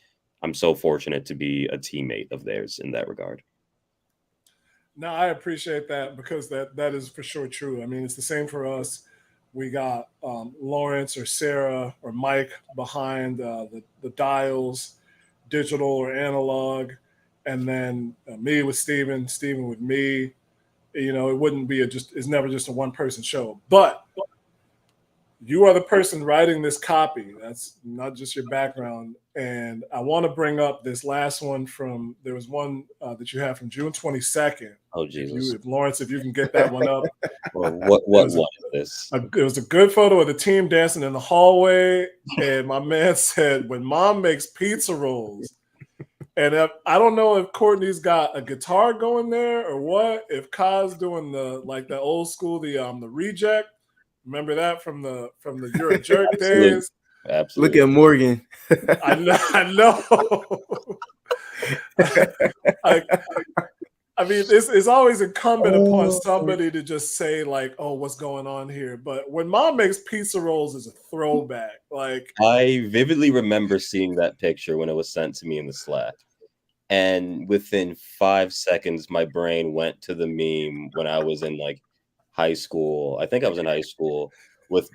I'm so fortunate to be a teammate of theirs in that regard. No, I appreciate that because that is for sure true. I mean, it's the same for us. We got Lawrence or Sarah or Mike behind the dials, digital or analog, and then me with Steven, Steven with me. You know, it wouldn't be it's never just a one person show. But you are the person writing this copy. That's not just your background. And I want to bring up this last one there was one that you have from June 22nd. Oh, Jesus. If Lawrence, if you can get that one up. Well, what was this? It was a good photo of the team dancing in the hallway. And my man said, when mom makes pizza rolls. And I don't know if Courtney's got a guitar going there or what, if Kai's doing the old school, the reject. Remember that from the You're a Jerk days? Absolutely. Look at Morgan. I know. I mean, it's always incumbent upon somebody to just say like, "Oh, what's going on here?" But when mom makes pizza rolls, is a throwback. Like, I vividly remember seeing that picture when it was sent to me in the Slack, and within 5 seconds, my brain went to the meme when I was in like high school. I think I was in high school with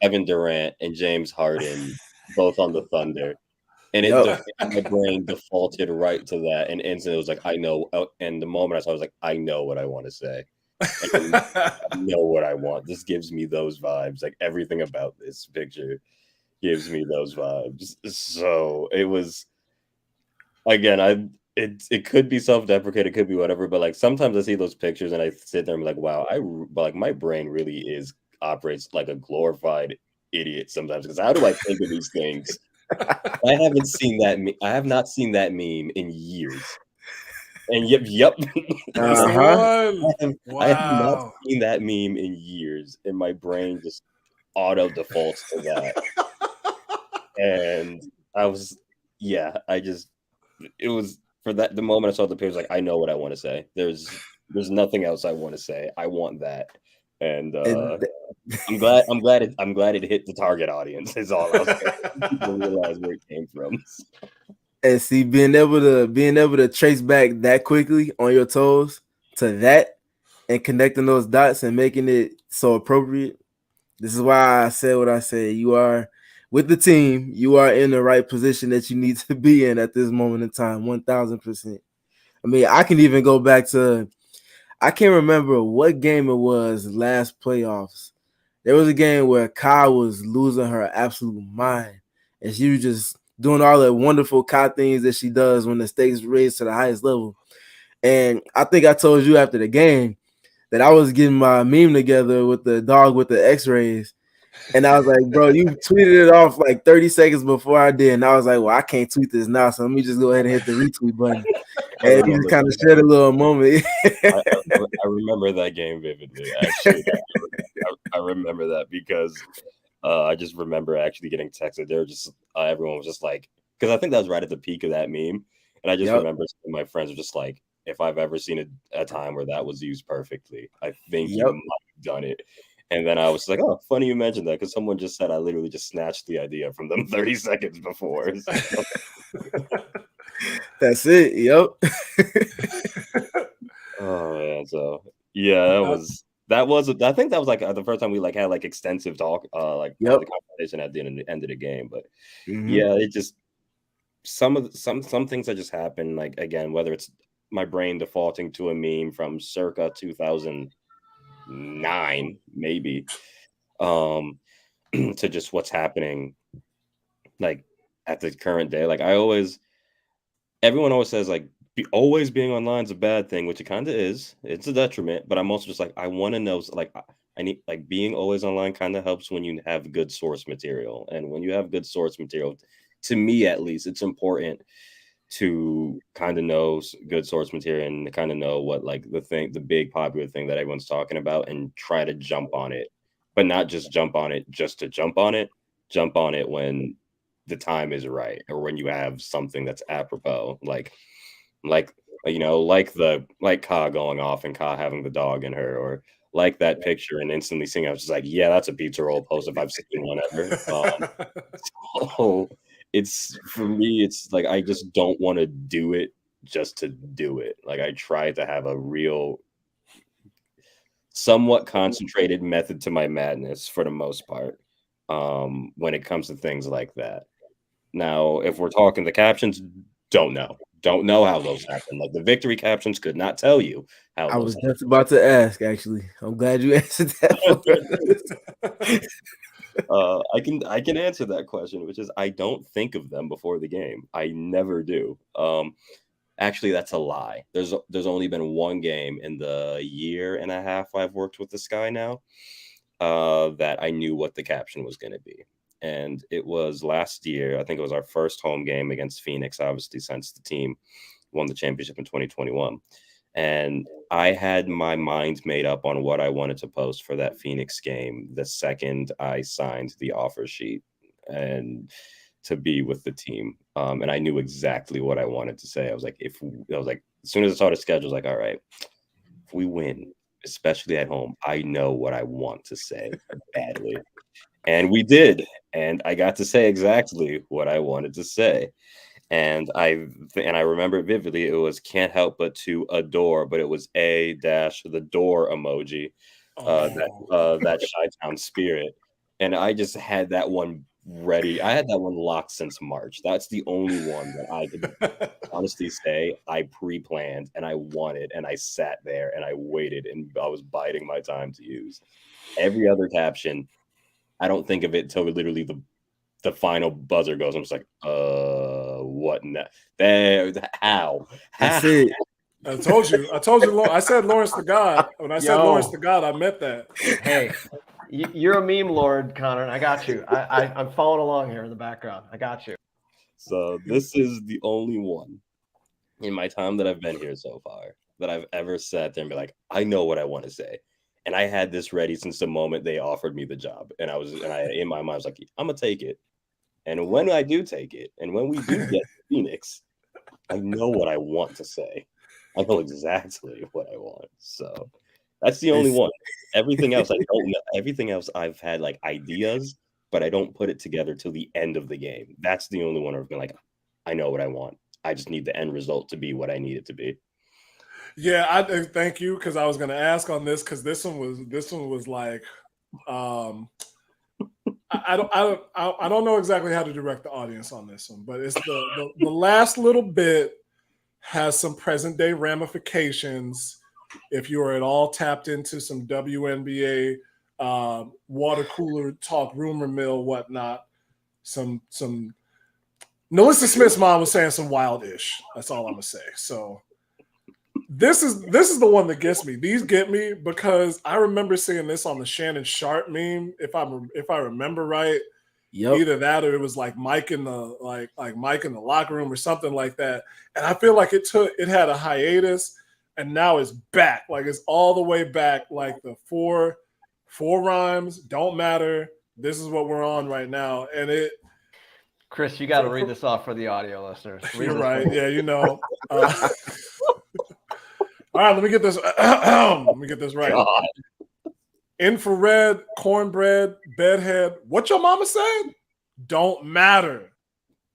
Kevin Durant and James Harden, both on the Thunder. And my brain defaulted right to that. And instantly it was like, I know. And the moment I saw it, I was like, I know what I want to say. I know what I want. This gives me those vibes. Like everything about this picture gives me those vibes. So it was, again, it could be self-deprecating, it could be whatever, but like sometimes I see those pictures and I sit there and I'm like, wow, my brain really operates like a glorified idiot sometimes, because how do I think of these things? I have not seen that meme in years. And yep. Uh-huh. I have not seen that meme in years, and my brain just auto defaults to that. And it was for that the moment I saw the picture, like I know what I want to say. There's nothing else I want to say. I want that. And I'm glad it hit the target audience. Is all I was saying. People realize where it came from. And see, being able to trace back that quickly on your toes to that and connecting those dots and making it so appropriate. This is why I said what I said. You are with the team. You are in the right position that you need to be in at this moment in time. 1000%. I mean, I can even go back to, I can't remember what game it was last playoffs. There was a game where Kai was losing her absolute mind, and she was just doing all the wonderful Kai things that she does when the stakes raise to the highest level. And I think I told you after the game that I was getting my meme together with the dog with the x-rays. And I was like, bro, you tweeted it off like 30 seconds before I did. And I was like, well, I can't tweet this now, so let me just go ahead and hit the retweet button. And you just kind of shared a little moment. I remember that game vividly. Actually, I remember that because I just remember actually getting texted. They were just everyone was just like, because I think that was right at the peak of that meme, and I just remember my friends were just like, if I've ever seen a time where that was used perfectly, I think you might have done it. And then I was like, oh, funny you mentioned that, because someone just said I literally just snatched the idea from them 30 seconds before. So. That's it. Yep. Oh man. So yeah, that was I think that was like the first time we like had like extensive talk, the conversation at the end of the game. But yeah, it just some things that just happen, like again, whether it's my brain defaulting to a meme from circa 2009, maybe, to just what's happening like at the current day. Like everyone always says like always being online is a bad thing, which it kind of is. It's a detriment, but I'm also just like, I want to know, like I need, like being always online kind of helps when you have good source material. And when you have good source material, to me at least, it's important to kind of know good source material and kind of know what like the big popular thing that everyone's talking about and try to jump on it, but not just jump on it just to jump on it when the time is right, or when you have something that's apropos, like Ka going off and Ka having the dog in her, like that picture and instantly seeing, I was just like, yeah, that's a pizza roll post if I've seen one ever. So it's, for me, it's like I just don't want to do it just to do it. Like I try to have a real, somewhat concentrated method to my madness for the most part, when it comes to things like that. Now, if we're talking the captions, don't know how those happen. Like the victory captions could not tell you how I those was just about to ask, actually. I'm glad you answered that. I can answer that question, which is I don't think of them before the game. I never do. Actually, that's a lie. There's only been one game in the year and a half I've worked with the Sky now, that I knew what the caption was going to be. And it was last year. I think it was our first home game against Phoenix, obviously, since the team won the championship in 2021. And I had my mind made up on what I wanted to post for that Phoenix game the second I signed the offer sheet and to be with the team. And I knew exactly what I wanted to say. I was like, as soon as I saw the schedule, I was like, all right, if we win, especially at home, I know what I want to say badly. And we did. And I got to say exactly what I wanted to say. And I remember it vividly. It was can't help but to adore, but it was the door emoji, that Skytown spirit. And I just had that one ready. I had that one locked since March. That's the only one that I could honestly say I pre-planned and I wanted, and I sat there and I waited and I was biding my time to use. Every other caption, I don't think of it until literally the final buzzer goes. I'm just like, what now? How? That's it. I told you. I said Lawrence the God. When I said Lawrence the God, I meant that. Hey, you're a meme lord, Connor. And I got you. I'm following along here in the background. I got you. So this is the only one in my time that I've been here so far that I've ever sat there and be like, I know what I want to say. And I had this ready since the moment they offered me the job. And in my mind, I was like, I'm going to take it. And when I do take it, and when we do get Phoenix, I know what I want to say. I know exactly what I want. So that's the only one. Everything else, I don't know. Everything else, I've had like ideas, but I don't put it together till the end of the game. That's the only one where I've been like, I know what I want. I just need the end result to be what I need it to be. Yeah, I thank you, because I was going to ask on this, because this one was like, I don't know exactly how to direct the audience on this one, but it's the last little bit has some present day ramifications. If you are at all tapped into some WNBA water cooler talk, rumor mill, whatnot, some Melissa Smith's mom was saying some wild-ish. That's all I'm gonna say. So this is the one that gets me. These get me because I remember seeing this on the Shannon Sharp meme, if I remember right. Yep. Either that or it was like Mike in the Mike in the locker room or something like that. And I feel like it had a hiatus and now it's back. Like it's all the way back. Like the four rhymes don't matter. This is what we're on right now. And it, Chris, you got to read this off for the audio listeners. You're right. Yeah, you know. All right, let me get this. Let me get this right. God. Infrared, cornbread, bedhead. What your mama said? Don't matter.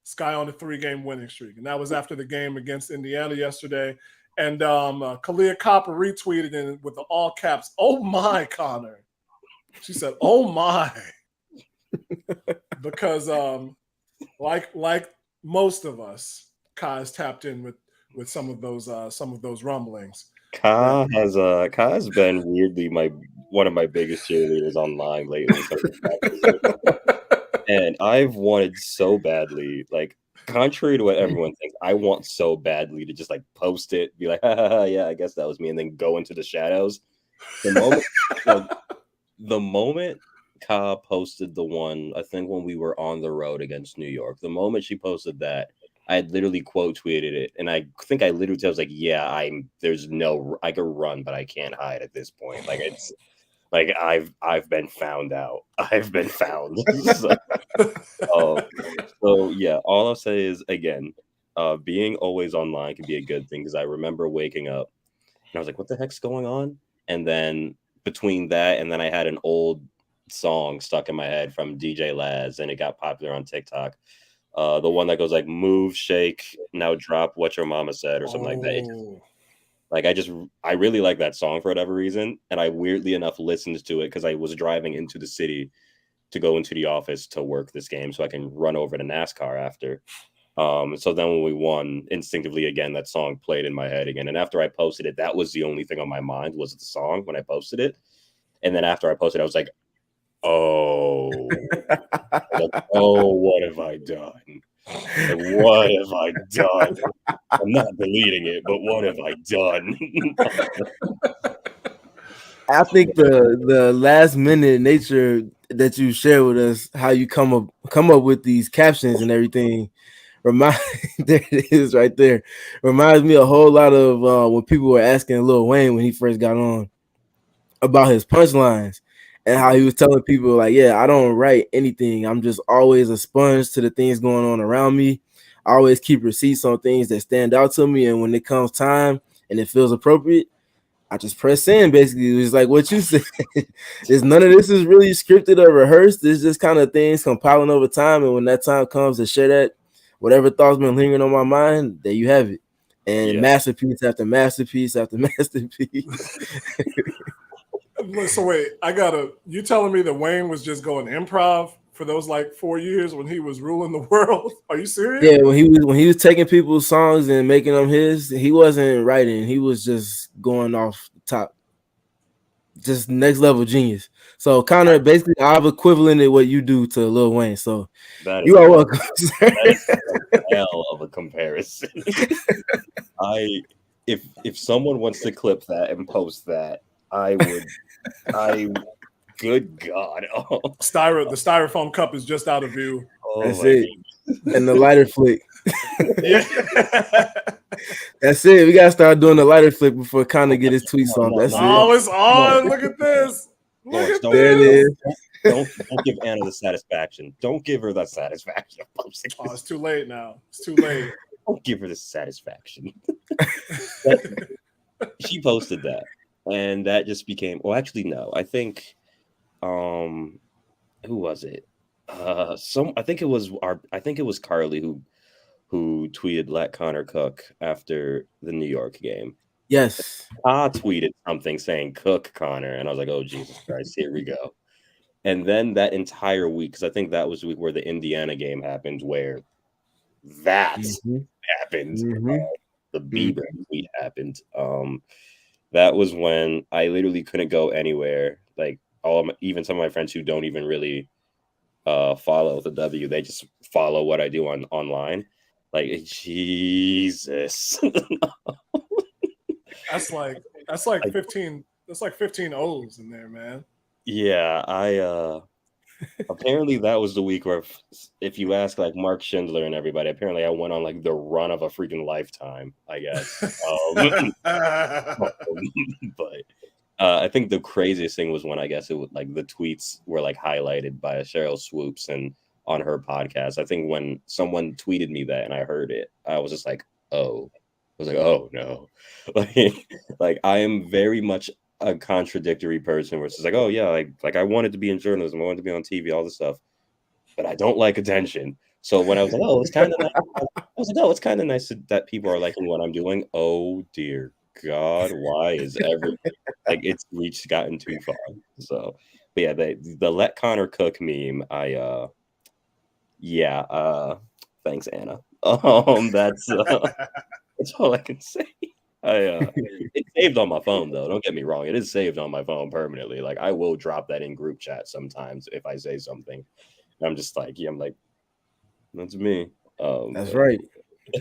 Sky on a 3-game winning streak, and that was after the game against Indiana yesterday. And Kahleah Copper retweeted in with the all caps. Oh my, Connor. She said, "Oh my," because like most of us, Kai is tapped in with some of those rumblings. Ka has been weirdly one of my biggest cheerleaders online lately. And I've wanted so badly, like contrary to what everyone thinks, I want so badly to just like post it, be like, yeah, I guess that was me, and then go into the shadows. The moment Ka posted the one, I think when we were on the road against New York, the moment she posted that, I had literally quote tweeted it, and I think I literally was like, "Yeah, I could run, but I can't hide at this point. Like it's like I've been found out. I've been found." So yeah, all I'll say is again, being always online can be a good thing because I remember waking up and I was like, "What the heck's going on?" And then between that and then I had an old song stuck in my head from DJ Laz, and it got popular on TikTok. The one that goes like "Move, shake, now drop what your mama said" or something like that. Like I really like that song for whatever reason, and I weirdly enough listened to it because I was driving into the city to go into the office to work this game so I can run over to NASCAR after. So then when we won, instinctively again that song played in my head again, and after I posted it, that was the only thing on my mind was the song when I posted it. And then after I posted, I was like, oh, what have I done? Like, what have I done? I'm not deleting it, but what have I done? I think the last minute nature that you share with us, how you come up with these captions and everything, there it is right there. Reminds me a whole lot of when people were asking Lil Wayne when he first got on about his punchlines and how he was telling people like, yeah, I don't write anything. I'm just always a sponge to the things going on around me. I always keep receipts on things that stand out to me, and when it comes time and it feels appropriate, I just press send. Basically, it's like what you said. It's none of this is really scripted or rehearsed. It's just kind of things compiling over time, and when that time comes to share that, whatever thoughts been lingering on my mind, there you have it. And masterpiece after masterpiece after masterpiece. So wait, you telling me that Wayne was just going improv for those like 4 years when he was ruling the world? Are you serious? Yeah, when he was taking people's songs and making them his, he wasn't writing. He was just going off the top. Just next level genius. So Connor, basically I've equivalented what you do to Lil Wayne. So you are welcome. That is a hell of a comparison. If someone wants to clip that and post that, good God. Oh. The styrofoam cup is just out of view. That's it. And the lighter flick. Yeah. That's it. We gotta start doing the lighter flick before Connor get his tweets on. That's it. Oh, it's on. Look at this. There it is. Don't give Anna the satisfaction. Don't give her that satisfaction. Oh, it's too late now. It's too late. Don't give her the satisfaction. She posted that. And that just became, well, actually, no. I think, who was it? I think it was Carly who tweeted "Let Connor cook" after the New York game. Yes. I tweeted something saying "Cook Connor," and I was like, "Oh Jesus Christ, here we go." And then that entire week, because I think that was the week where the Indiana game happened, where that happened. The Bieber tweet happened. That was when I literally couldn't go anywhere. Like even some of my friends who don't even really follow the W, they just follow what I do online. Like Jesus, that's like 15. That's like 15 O's in there, man. Yeah, apparently that was the week where if you ask like Mark Schindler and everybody, apparently I went on like the run of a freaking lifetime, I guess. But I think the craziest thing was when I guess it was like the tweets were like highlighted by Cheryl Swoops and on her podcast. I think when someone tweeted me that and I heard it, I was just like, oh. I was like, oh no. Like I am very much a contradictory person where it's just like, oh yeah, like I wanted to be in journalism, I wanted to be on TV, all this stuff, but I don't like attention. So when I was like, oh, it's kind of nice, I was like, oh, it's kind of nice that people are liking what I'm doing. Oh dear God, why is everything like it's gotten too far? So, but yeah, the "Let Connor cook" meme. Thanks, Anna. That's all I can say. It's saved on my phone though. Don't get me wrong; it is saved on my phone permanently. Like I will drop that in group chat sometimes if I say something. I'm just like, yeah, I'm like, that's me. That's right.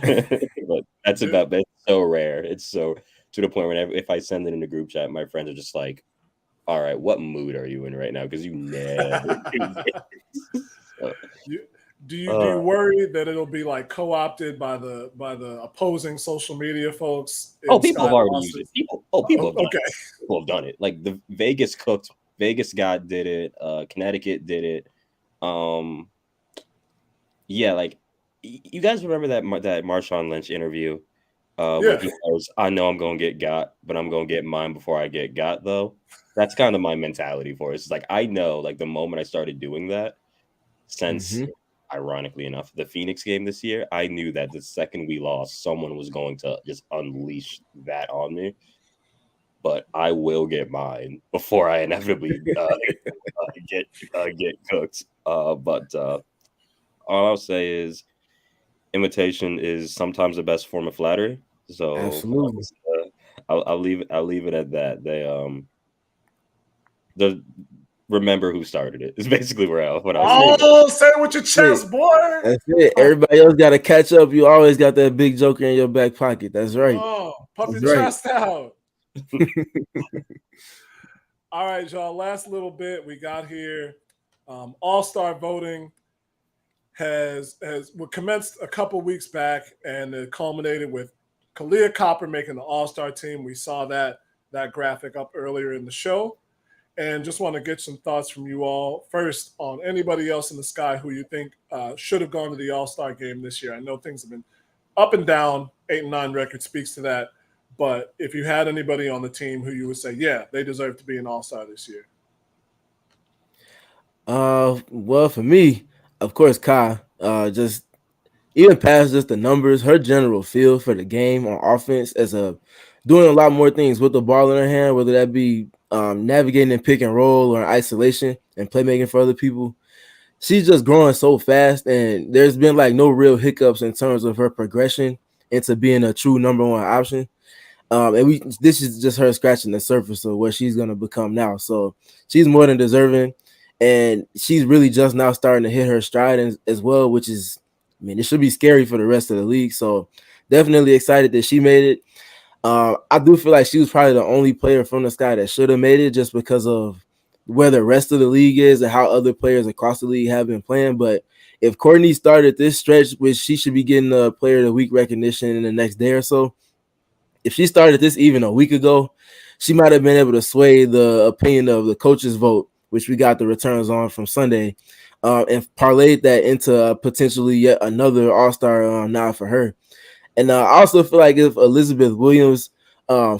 But that's so rare. It's so to the point where if I send it in the group chat, my friends are just like, all right, what mood are you in right now? Because you never do this. So, do you worry that it'll be like co-opted by the opposing social media folks? People have already used it. People have done it. Like the Vegas guy did it. Connecticut did it. Yeah, like you guys remember that Marshawn Lynch interview? Where he goes, I know I'm gonna get got, but I'm gonna get mine before I get got, though. that's kind of my mentality for it. It's like I know, like the moment I started doing that, since ironically enough, the Phoenix game this year, I knew that the second we lost, someone was going to just unleash that on me. But I will get mine before I inevitably get cooked. But all I'll say is imitation is sometimes the best form of flattery. So Absolutely. I'll leave it at that. The remember who started it is basically what I'll say. Oh, say it with your chest, boy. That's it. Everybody else got to catch up. You always got that big joker in your back pocket. That's right. Oh, puff That's your right. chest out. All right, y'all. Last little bit we got here. All-star voting has commenced a couple weeks back, and it culminated with Kahleah Copper making the All-Star team. We saw that graphic up earlier in the show, and just want to get some thoughts from you all first on anybody else in the sky who you think should have gone to the All-Star game this year. I know things have been up and down. 8-9 record speaks to that. But if you had anybody on the team who you would say, yeah, they deserve to be an All-Star this year. Well, for me, of course, Kai. Just even past just the numbers, her general feel for the game on offense doing a lot more things with the ball in her hand, whether that be navigating in pick and roll or isolation and playmaking for other people. She's just growing so fast, and there's been like no real hiccups in terms of her progression into being a true number one option. And this is just her scratching the surface of what she's gonna become now. So she's more than deserving, and she's really just now starting to hit her stride as well, which is, I mean, it should be scary for the rest of the league. So definitely excited that she made it. I do feel like she was probably the only player from the sky that should have made it, just because of where the rest of the league is and how other players across the league have been playing. But if Courtney started this stretch, which she should be getting the Player of the Week recognition in the next day or so, if she started this even a week ago, she might have been able to sway the opinion of the coaches' vote, which we got the returns on from Sunday, and parlayed that into potentially yet another All-Star nod for her. And I also feel like if Elizabeth Williams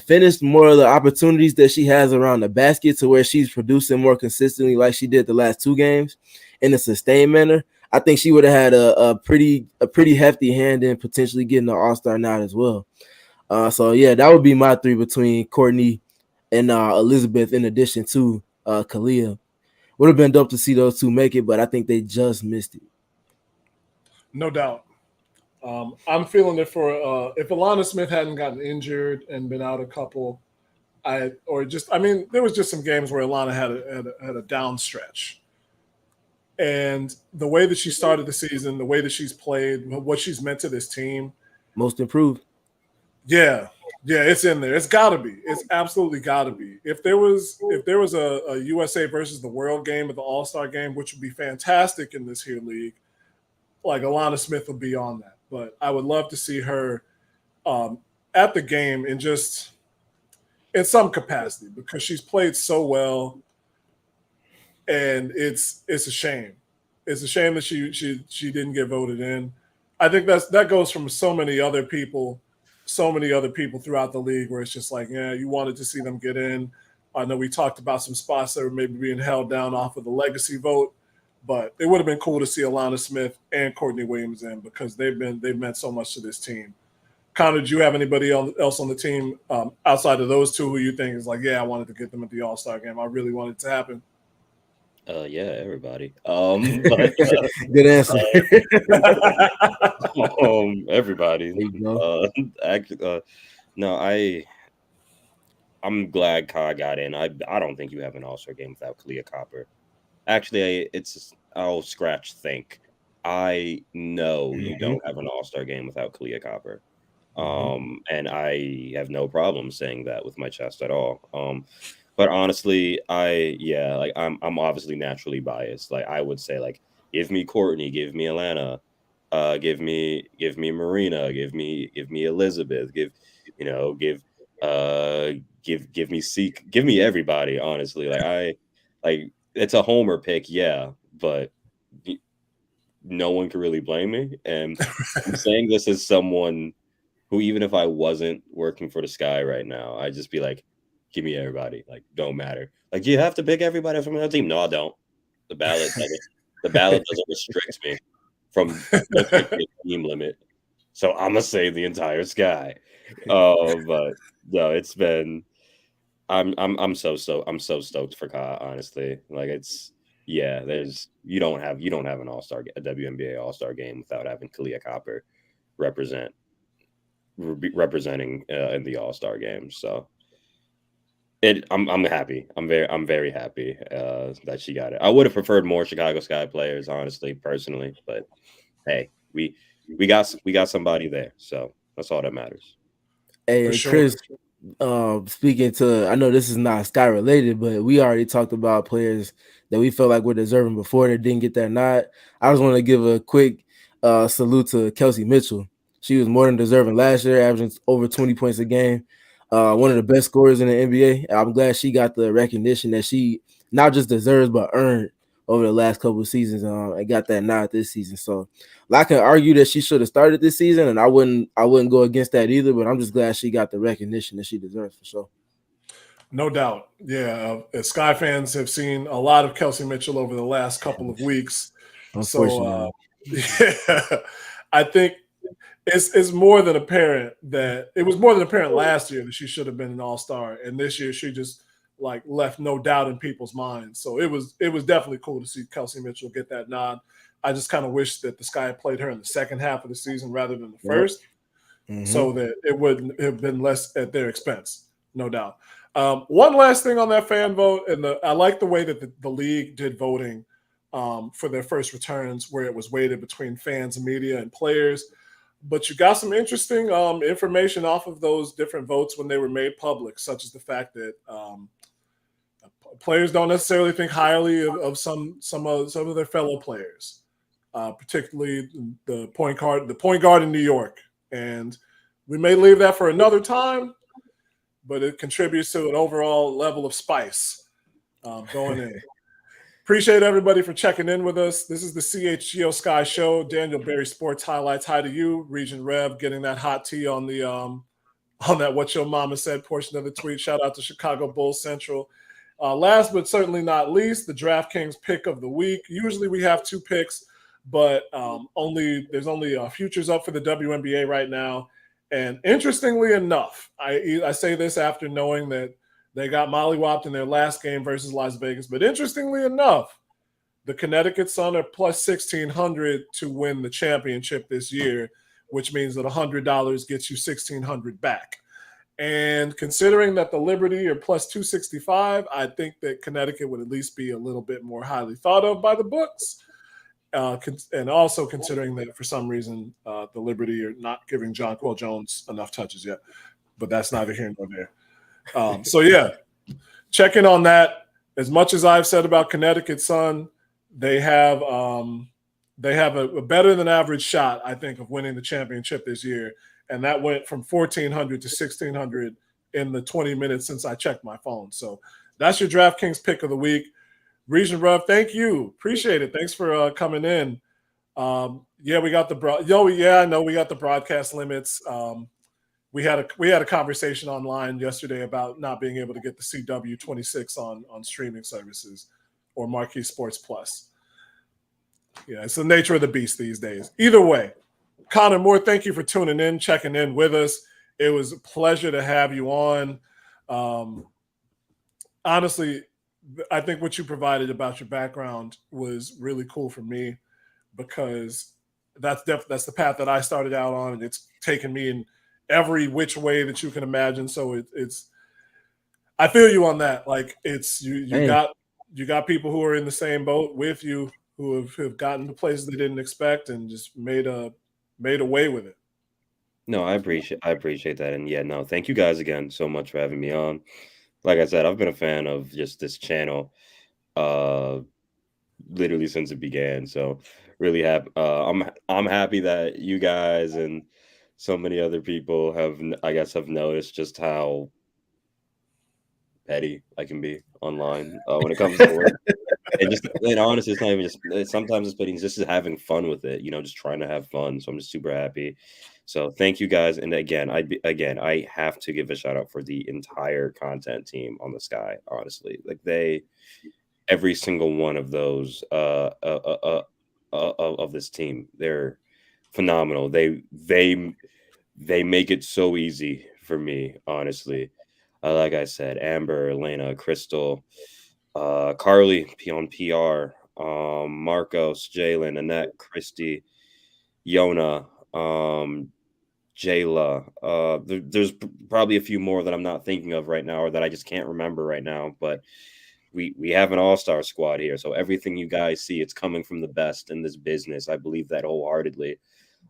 finished more of the opportunities that she has around the basket to where she's producing more consistently like she did the last two games in a sustained manner, I think she would have had a pretty hefty hand in potentially getting the All-Star nod as well. So yeah, that would be my three between Courtney and Elizabeth, in addition to Kahleah. Would have been dope to see those two make it, but I think they just missed it. No doubt. I'm feeling it for if Alana Smith hadn't gotten injured and been out a couple, there was just some games where Alana had a down stretch. And the way that she started the season, the way that she's played, what she's meant to this team. Most improved. Yeah, it's in there. It's got to be. It's absolutely got to be. If there was a USA versus the world game or the All-Star game, which would be fantastic in this here league, like Alana Smith would be on that. But I would love to see her at the game in some capacity, because she's played so well, and it's a shame. It's a shame that she didn't get voted in. I think that goes from so many other people throughout the league, where it's just like, yeah, you wanted to see them get in. I know we talked about some spots that were maybe being held down off of the legacy vote, but it would have been cool to see Alana Smith and Courtney Williams in, because they've meant so much to this team. Connor, do you have anybody else on the team outside of those two who you think is like, yeah, I wanted to get them at the All-Star game. I really wanted it to happen. Yeah, everybody. Good answer. Everybody. There you go. No, I'm glad Kai got in. I don't think you have an All-Star game without Kahleah Copper. Actually, I'll scratch think. I know you don't have an All-Star game without Kahleah Copper. And I have no problem saying that with my chest at all. But honestly, I'm obviously naturally biased. Like, I would say, like, give me Courtney, give me Alana, give me Marina, give me Elizabeth, give me Seek, give me everybody. Honestly, it's a homer pick, yeah, but no one can really blame me. And I'm saying this as someone who, even if I wasn't working for the Sky right now, I'd just be like, give me everybody. Like, don't matter. Like, do you have to pick everybody from another team? No, I don't. The ballot doesn't restrict me from the team limit. So I'm gonna say the entire Sky. But no, it's been. I'm so stoked for Ka, honestly. Like, you don't have an a WNBA All-Star game without having Kahleah Copper representing in the All-Star game. So I'm happy. I'm very happy that she got it. I would have preferred more Chicago Sky players, honestly, personally, but hey, we got somebody there, so that's all that matters. Hey, and Chris, speaking to, I know this is not Sky related, but we already talked about players that we felt like were deserving before that didn't get that nod. I just want to give a quick salute to Kelsey Mitchell. She was more than deserving last year, averaging over 20 points a game. One of the best scorers in the NBA. I'm glad she got the recognition that she not just deserves but earned over the last couple of seasons, and got that nod this season. So I can argue that she should have started this season, and I wouldn't go against that either. But I'm just glad she got the recognition that she deserves for sure. No doubt, yeah. Sky fans have seen a lot of Kelsey Mitchell over the last couple of weeks. So I think it's more than apparent that it was more than apparent last year that she should have been an all-star, and this year she just left no doubt in people's minds. So it was definitely cool to see Kelsey Mitchell get that nod. I just kind of wish that the Sky played her in the second half of the season rather than the first, so that it wouldn't have been less at their expense, no doubt. One last thing on that fan vote, and I like the way that the league did voting for their first returns, where it was weighted between fans and media and players. But you got some interesting information off of those different votes when they were made public, such as the fact that players don't necessarily think highly of some of their fellow players, particularly the point guard in New York. And we may leave that for another time, but it contributes to an overall level of spice going in. Appreciate everybody for checking in with us. This is the CHGO Sky Show. Daniel Berry Sports Highlights. Hi to you, Region Rev, getting that hot tea on the on that What Your Mama Said portion of the tweet. Shout out to Chicago Bulls Central. Last but certainly not least, the DraftKings pick of the week. Usually we have 2 picks, but there's only futures up for the WNBA right now. And interestingly enough, I say this after knowing that they got mollywopped in their last game versus Las Vegas. But interestingly enough, the Connecticut Sun are plus 1,600 to win the championship this year, which means that $100 gets you 1,600 back. And considering that the Liberty are plus 265, I think that Connecticut would at least be a little bit more highly thought of by the books. And also considering that for some reason the Liberty are not giving Jonquel Jones enough touches yet. But that's neither here nor there. So yeah, check in on that. As much as I've said about Connecticut Sun, they have a better than average shot, I think, of winning the championship this year, and that went from 1,400 to 1,600 in the 20 minutes since I checked my phone. So that's your DraftKings pick of the week. Region Rev, thank you, appreciate it. Thanks for coming in. We got the I know we got the broadcast limits. We had a conversation online yesterday about not being able to get the CW26 on streaming services or Marquee Sports Plus. Yeah, it's the nature of the beast these days. Either way, Connor Moore, thank you for tuning in, checking in with us. It was a pleasure to have you on. Honestly, I think what you provided about your background was really cool for me, because that's the path that I started out on, and it's taken me in every which way that you can imagine. So it's I feel you on that. Like, it's you got people who are in the same boat with you, who have gotten to places they didn't expect and just made a way with it. No, I appreciate that. And yeah, no, thank you guys again so much for having me on. Like I said, I've been a fan of just this channel literally since it began. So really happy. I'm happy that you guys and so many other people have noticed just how petty I can be online when it comes to work. And honestly, it's not even just. Sometimes it's petty. It's just having fun with it. Just trying to have fun. So I'm just super happy. So thank you guys. And again, I have to give a shout out for the entire content team on the Sky. Honestly, like every single one of those of this team, they're phenomenal. They make it so easy for me, honestly. Like I said, Amber, Elena, Crystal, Carly on PR, Marcos, Jalen, Annette, Christy, Yona, Jayla. There's probably a few more that I'm not thinking of right now, or that I just can't remember right now. But we have an all-star squad here, so everything you guys see, it's coming from the best in this business. I believe that wholeheartedly.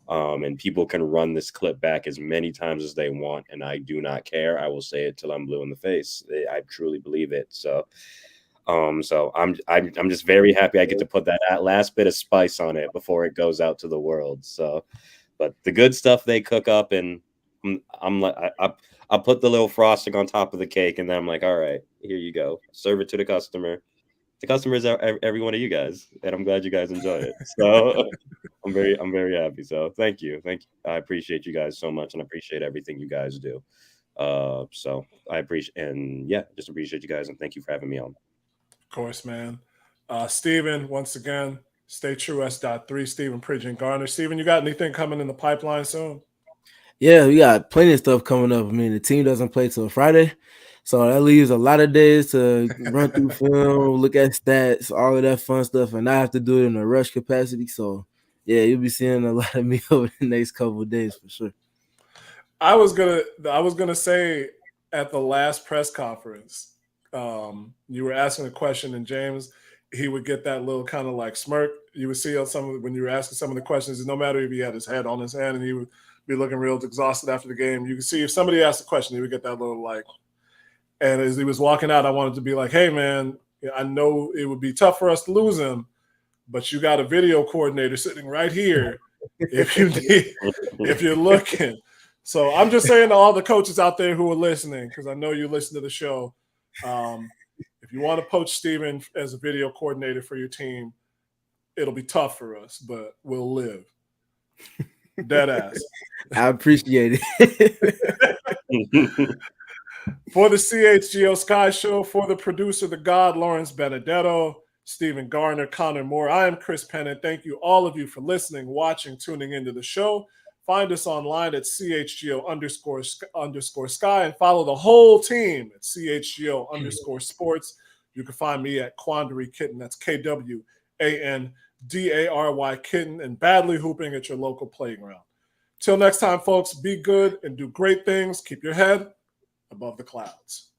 And people can run this clip back as many times as they want, and I do not care. I will say it till I'm blue in the face. I truly believe it. So I'm just very happy I get to put that last bit of spice on it before it goes out to the world. So, but the good stuff they cook up, and I'm like, I put the little frosting on top of the cake, and then I'm like, all right, here you go, serve it to the customer. The customer is every one of you guys, and I'm glad you guys enjoy it. So I'm very happy. So thank you. I appreciate you guys so much, and I appreciate everything you guys do. So I just appreciate you guys, and thank you for having me on. Of course, man. Steven, once again, stay true S.3, Steven Pridge and Gardner. Steven, you got anything coming in the pipeline soon? Yeah, we got plenty of stuff coming up. I mean, the team doesn't play till Friday, so that leaves a lot of days to run through film, look at stats, all of that fun stuff, and I have to do it in a rush capacity. So, yeah, you'll be seeing a lot of me over the next couple of days for sure. I was gonna say at the last press conference, you were asking a question, and James, he would get that little kind of like smirk. You would see on when you were asking some of the questions, no matter if he had his head on his hand and he would be looking real exhausted after the game. You could see if somebody asked a question, he would get that little like. And as he was walking out, I wanted to be like, "Hey, man, I know it would be tough for us to lose him, but you got a video coordinator sitting right here if you're looking." So I'm just saying to all the coaches out there who are listening, because I know you listen to the show, if you want to poach Steven as a video coordinator for your team, it'll be tough for us, but we'll live. Dead ass. I appreciate it. For the CHGO Sky Show, for the producer, the God, Lawrence Benedetto, Stephen Gardner, Connor Moore, I am Chris Pennant. Thank you, all of you, for listening, watching, tuning into the show. Find us online at CHGO_Sky and follow the whole team at CHGO_sports. You can find me at Quandary Kitten. That's KWANDARY Kitten, and Badly Hooping at your local playground. Till next time, folks, be good and do great things. Keep your head above the clouds.